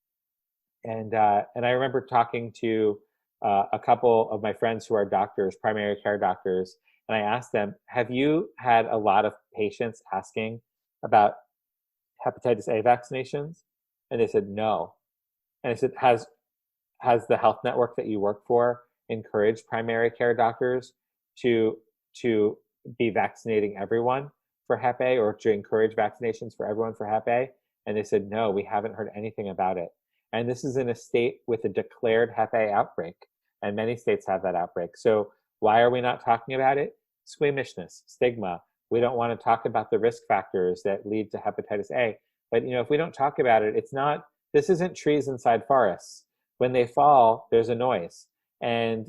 [SPEAKER 2] I remember talking to a couple of my friends who are doctors, primary care doctors, and I asked them, have you had a lot of patients asking about hepatitis A vaccinations? And they said, no. And I said, has the health network that you work for encouraged primary care doctors to be vaccinating everyone for Hep A, or to encourage vaccinations for everyone for Hep A? And they said, no, we haven't heard anything about it. And this is in a state with a declared Hep A outbreak, and many states have that outbreak. So why are we not talking about it? Squeamishness, stigma. We don't want to talk about the risk factors that lead to hepatitis A. But if we don't talk about it, this isn't trees inside forests. When they fall, there's a noise. And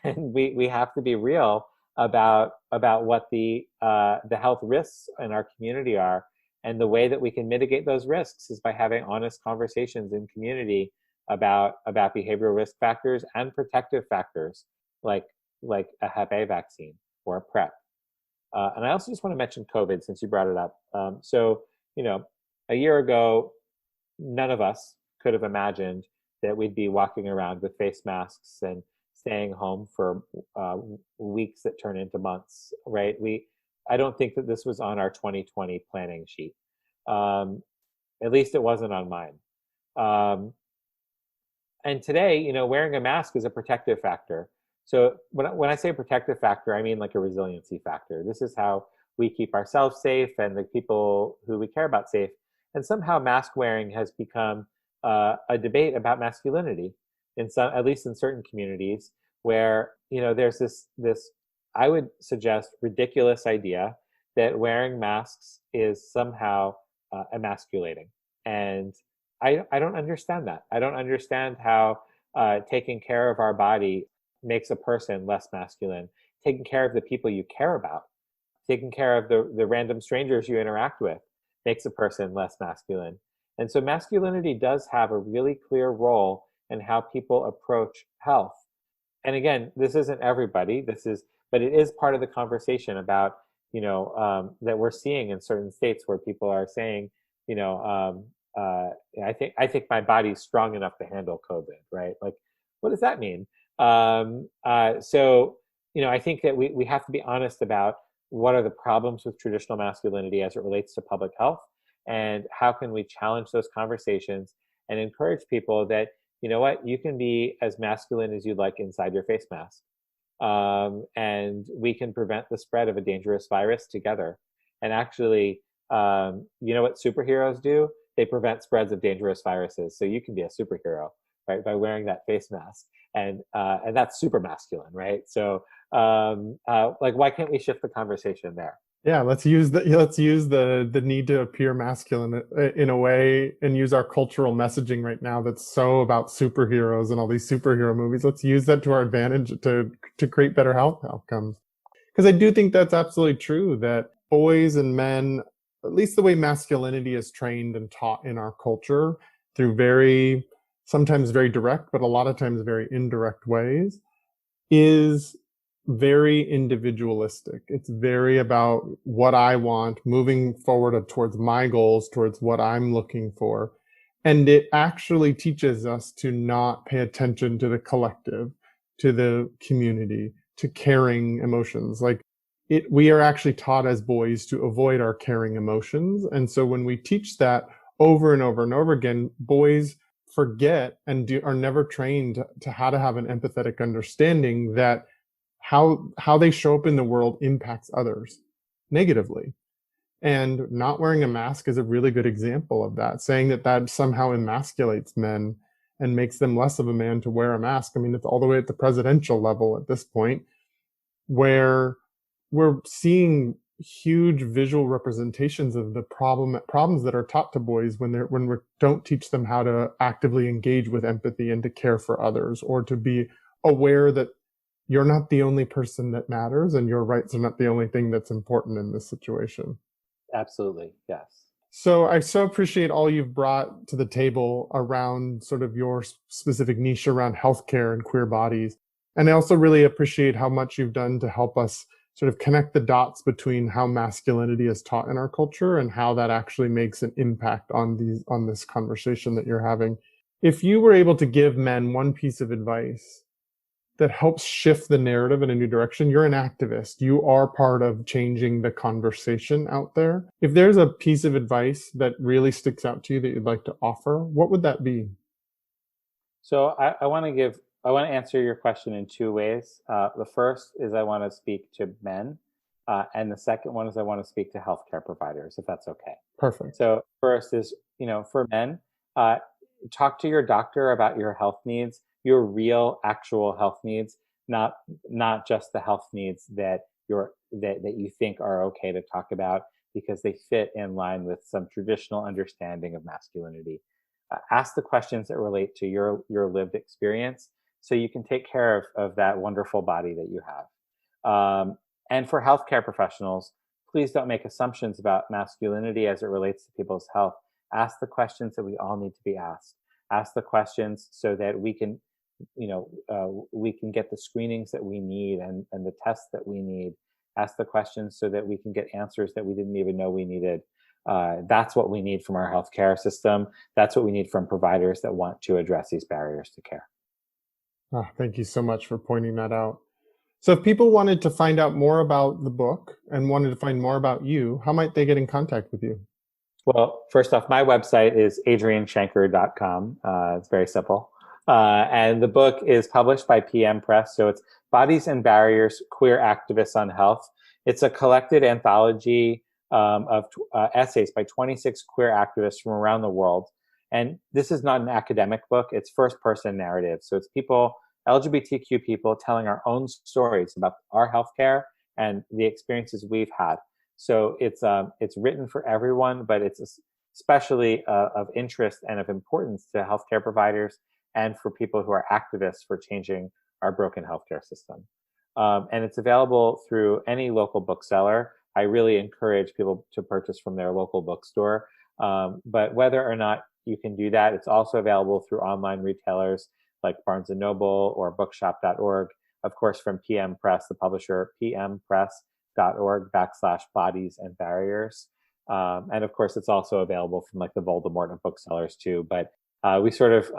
[SPEAKER 2] and we have to be real about what the health risks in our community are. And the way that we can mitigate those risks is by having honest conversations in community about behavioral risk factors and protective factors like a Hep A vaccine or a PrEP. And I also just want to mention COVID, since you brought it up. A year ago, none of us could have imagined that we'd be walking around with face masks and staying home for weeks that turn into months, right? I don't think that this was on our 2020 planning sheet. At least it wasn't on mine. And today, wearing a mask is a protective factor. So when I say protective factor, I mean like a resiliency factor. This is how we keep ourselves safe and the people who we care about safe. And somehow mask wearing has become a debate about masculinity in some, at least in certain communities, where there's this I would suggest ridiculous idea that wearing masks is somehow emasculating, and I don't understand that. I don't understand how taking care of our body makes a person less masculine. Taking care of the people you care about, taking care of the random strangers you interact with makes a person less masculine. And so masculinity does have a really clear role in how people approach health. And again, this isn't everybody. But it is part of the conversation about, that we're seeing in certain states where people are saying, you know, um, I think my body's strong enough to handle COVID, right? Like, what does that mean? So, I think that we have to be honest about what are the problems with traditional masculinity as it relates to public health, and how can we challenge those conversations and encourage people that, you know what, you can be as masculine as you'd like inside your face mask. And we can prevent the spread of a dangerous virus together. And actually, you know what superheroes do? They prevent spreads of dangerous viruses. So you can be a superhero, right, by wearing that face mask, and that's super masculine, right? So, like, why can't we shift the conversation there?
[SPEAKER 1] Yeah, let's use the need to appear masculine in a way and use our cultural messaging right now that's so about superheroes and all these superhero movies. Let's use that to our advantage to create better health outcomes. Because I do think that's absolutely true that boys and men, at least the way masculinity is trained and taught in our culture through sometimes very direct, but a lot of times very indirect ways, is very individualistic. It's very about what I want, moving forward towards my goals, towards what I'm looking for. And it actually teaches us to not pay attention to the collective, to the community, to caring emotions. Like we are actually taught as boys to avoid our caring emotions. And so when we teach that over and over and over again, boys forget and are never trained to how to have an empathetic understanding that how they show up in the world impacts others negatively. And not wearing a mask is a really good example of that, saying that somehow emasculates men and makes them less of a man to wear a mask. I mean, it's all the way at the presidential level at this point, where we're seeing huge visual representations of the problems that are taught to boys when we don't teach them how to actively engage with empathy and to care for others, or to be aware that you're not the only person that matters and your rights are not the only thing that's important in this situation.
[SPEAKER 2] Absolutely, yes.
[SPEAKER 1] So I so appreciate all you've brought to the table around sort of your specific niche around healthcare and queer bodies. And I also really appreciate how much you've done to help us sort of connect the dots between how masculinity is taught in our culture and how that actually makes an impact on this conversation that you're having. If you were able to give men one piece of advice that helps shift the narrative in a new direction, you're an activist. You are part of changing the conversation out there. If there's a piece of advice that really sticks out to you that you'd like to offer, what would that be?
[SPEAKER 2] So I want to answer your question in two ways. The first is I want to speak to men, and the second one is I want to speak to healthcare providers, if that's okay.
[SPEAKER 1] Perfect.
[SPEAKER 2] So first is, for men, talk to your doctor about your health needs, your real, actual health needs, not just the health needs that you think are okay to talk about because they fit in line with some traditional understanding of masculinity. Ask the questions that relate to your lived experience, so you can take care of that wonderful body that you have. And for healthcare professionals, please don't make assumptions about masculinity as it relates to people's health. Ask the questions that we all need to be asked. Ask the questions so that we can get the screenings that we need and the tests that we need. Ask the questions so that we can get answers that we didn't even know we needed. That's what we need from our healthcare system. That's what we need from providers that want to address these barriers to care.
[SPEAKER 1] Oh, thank you so much for pointing that out. So if people wanted to find out more about the book and wanted to find more about you, how might they get in contact with you?
[SPEAKER 2] Well, first off, my website is adrianshanker.com. It's very simple. And the book is published by PM Press. So it's Bodies and Barriers, Queer Activists on Health. It's a collected anthology of essays by 26 queer activists from around the world. And this is not an academic book, it's first-person narrative. So it's people, LGBTQ people, telling our own stories about our healthcare and the experiences we've had. So it's written for everyone, but it's especially of interest and of importance to healthcare providers and for people who are activists for changing our broken healthcare system. And it's available through any local bookseller. I really encourage people to purchase from their local bookstore. But whether or not you can do that, it's also available through online retailers like Barnes & Noble or bookshop.org. Of course, from PM Press, the publisher, pmpress.org/bodies and barriers. And of course, it's also available from like the Voldemort of booksellers too. But we sort of,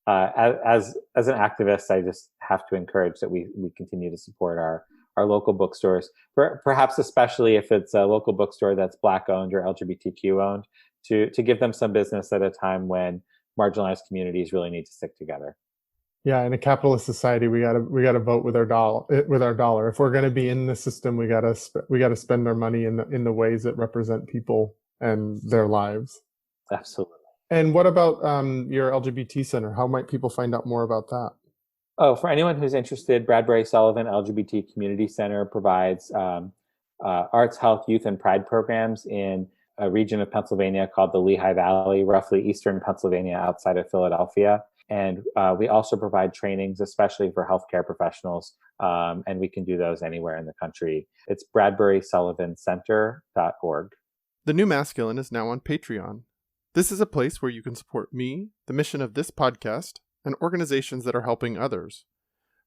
[SPEAKER 2] as an activist, I just have to encourage that we continue to support our local bookstores, perhaps especially if it's a local bookstore that's Black owned or LGBTQ owned, to give them some business at a time when marginalized communities really need to stick together.
[SPEAKER 1] Yeah, in a capitalist society, we gotta vote with our dollar. If we're gonna be in the system, we gotta spend our money in the ways that represent people and their lives.
[SPEAKER 2] Absolutely.
[SPEAKER 1] And what about your LGBT center? How might people find out more about that?
[SPEAKER 2] Oh, for anyone who's interested, Bradbury Sullivan LGBT Community Center provides arts, health, youth, and pride programs in a region of Pennsylvania called the Lehigh Valley, roughly eastern Pennsylvania outside of Philadelphia. And we also provide trainings, especially for healthcare professionals, and we can do those anywhere in the country. It's BradburySullivanCenter.org.
[SPEAKER 1] The New Masculine is now on Patreon. This is a place where you can support me, the mission of this podcast, and organizations that are helping others.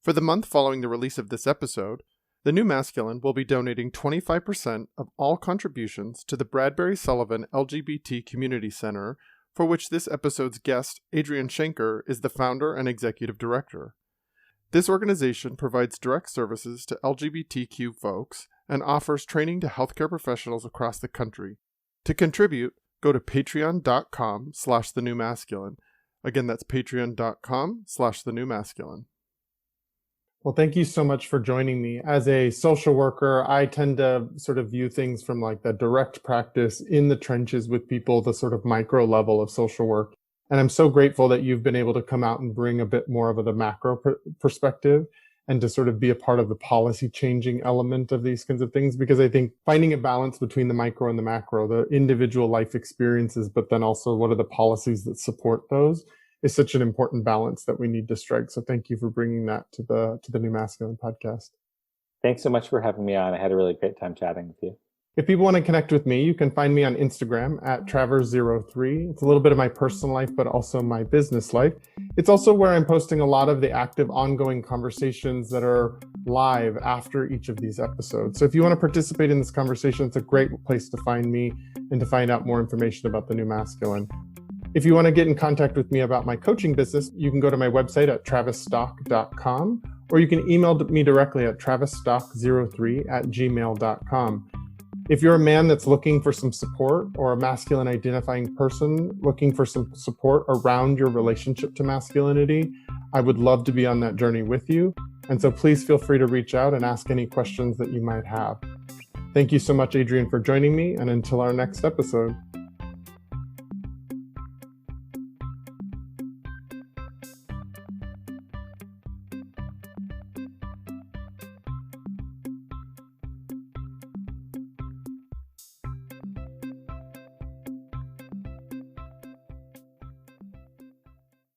[SPEAKER 1] For the month following the release of this episode, The New Masculine will be donating 25% of all contributions to the Bradbury Sullivan LGBT Community Center, for which this episode's guest, Adrian Shanker, is the founder and executive director. This organization provides direct services to LGBTQ folks and offers training to healthcare professionals across the country. To contribute, go to patreon.com/thenewmasculine. Again, that's patreon.com/thenewmasculine. Well, thank you so much for joining me. As a social worker, I tend to sort of view things from like the direct practice in the trenches with people, the sort of micro level of social work. And I'm so grateful that you've been able to come out and bring a bit more of the macro perspective and to sort of be a part of the policy changing element of these kinds of things, because I think finding a balance between the micro and the macro, the individual life experiences, but then also what are the policies that support those, is such an important balance that we need to strike. So thank you for bringing that to the New Masculine podcast.
[SPEAKER 2] Thanks so much for having me on. I had a really great time chatting with you.
[SPEAKER 1] If people want to connect with me, you can find me on Instagram at Travers03. It's a little bit of my personal life, but also my business life. It's also where I'm posting a lot of the active ongoing conversations that are live after each of these episodes. So if you want to participate in this conversation, it's a great place to find me and to find out more information about the New Masculine. If you want to get in contact with me about my coaching business, you can go to my website at travisstock.com, or you can email me directly at travisstock03@gmail.com. If you're a man that's looking for some support, or a masculine identifying person looking for some support around your relationship to masculinity, I would love to be on that journey with you. And so please feel free to reach out and ask any questions that you might have. Thank you so much, Adrian, for joining me, and until our next episode.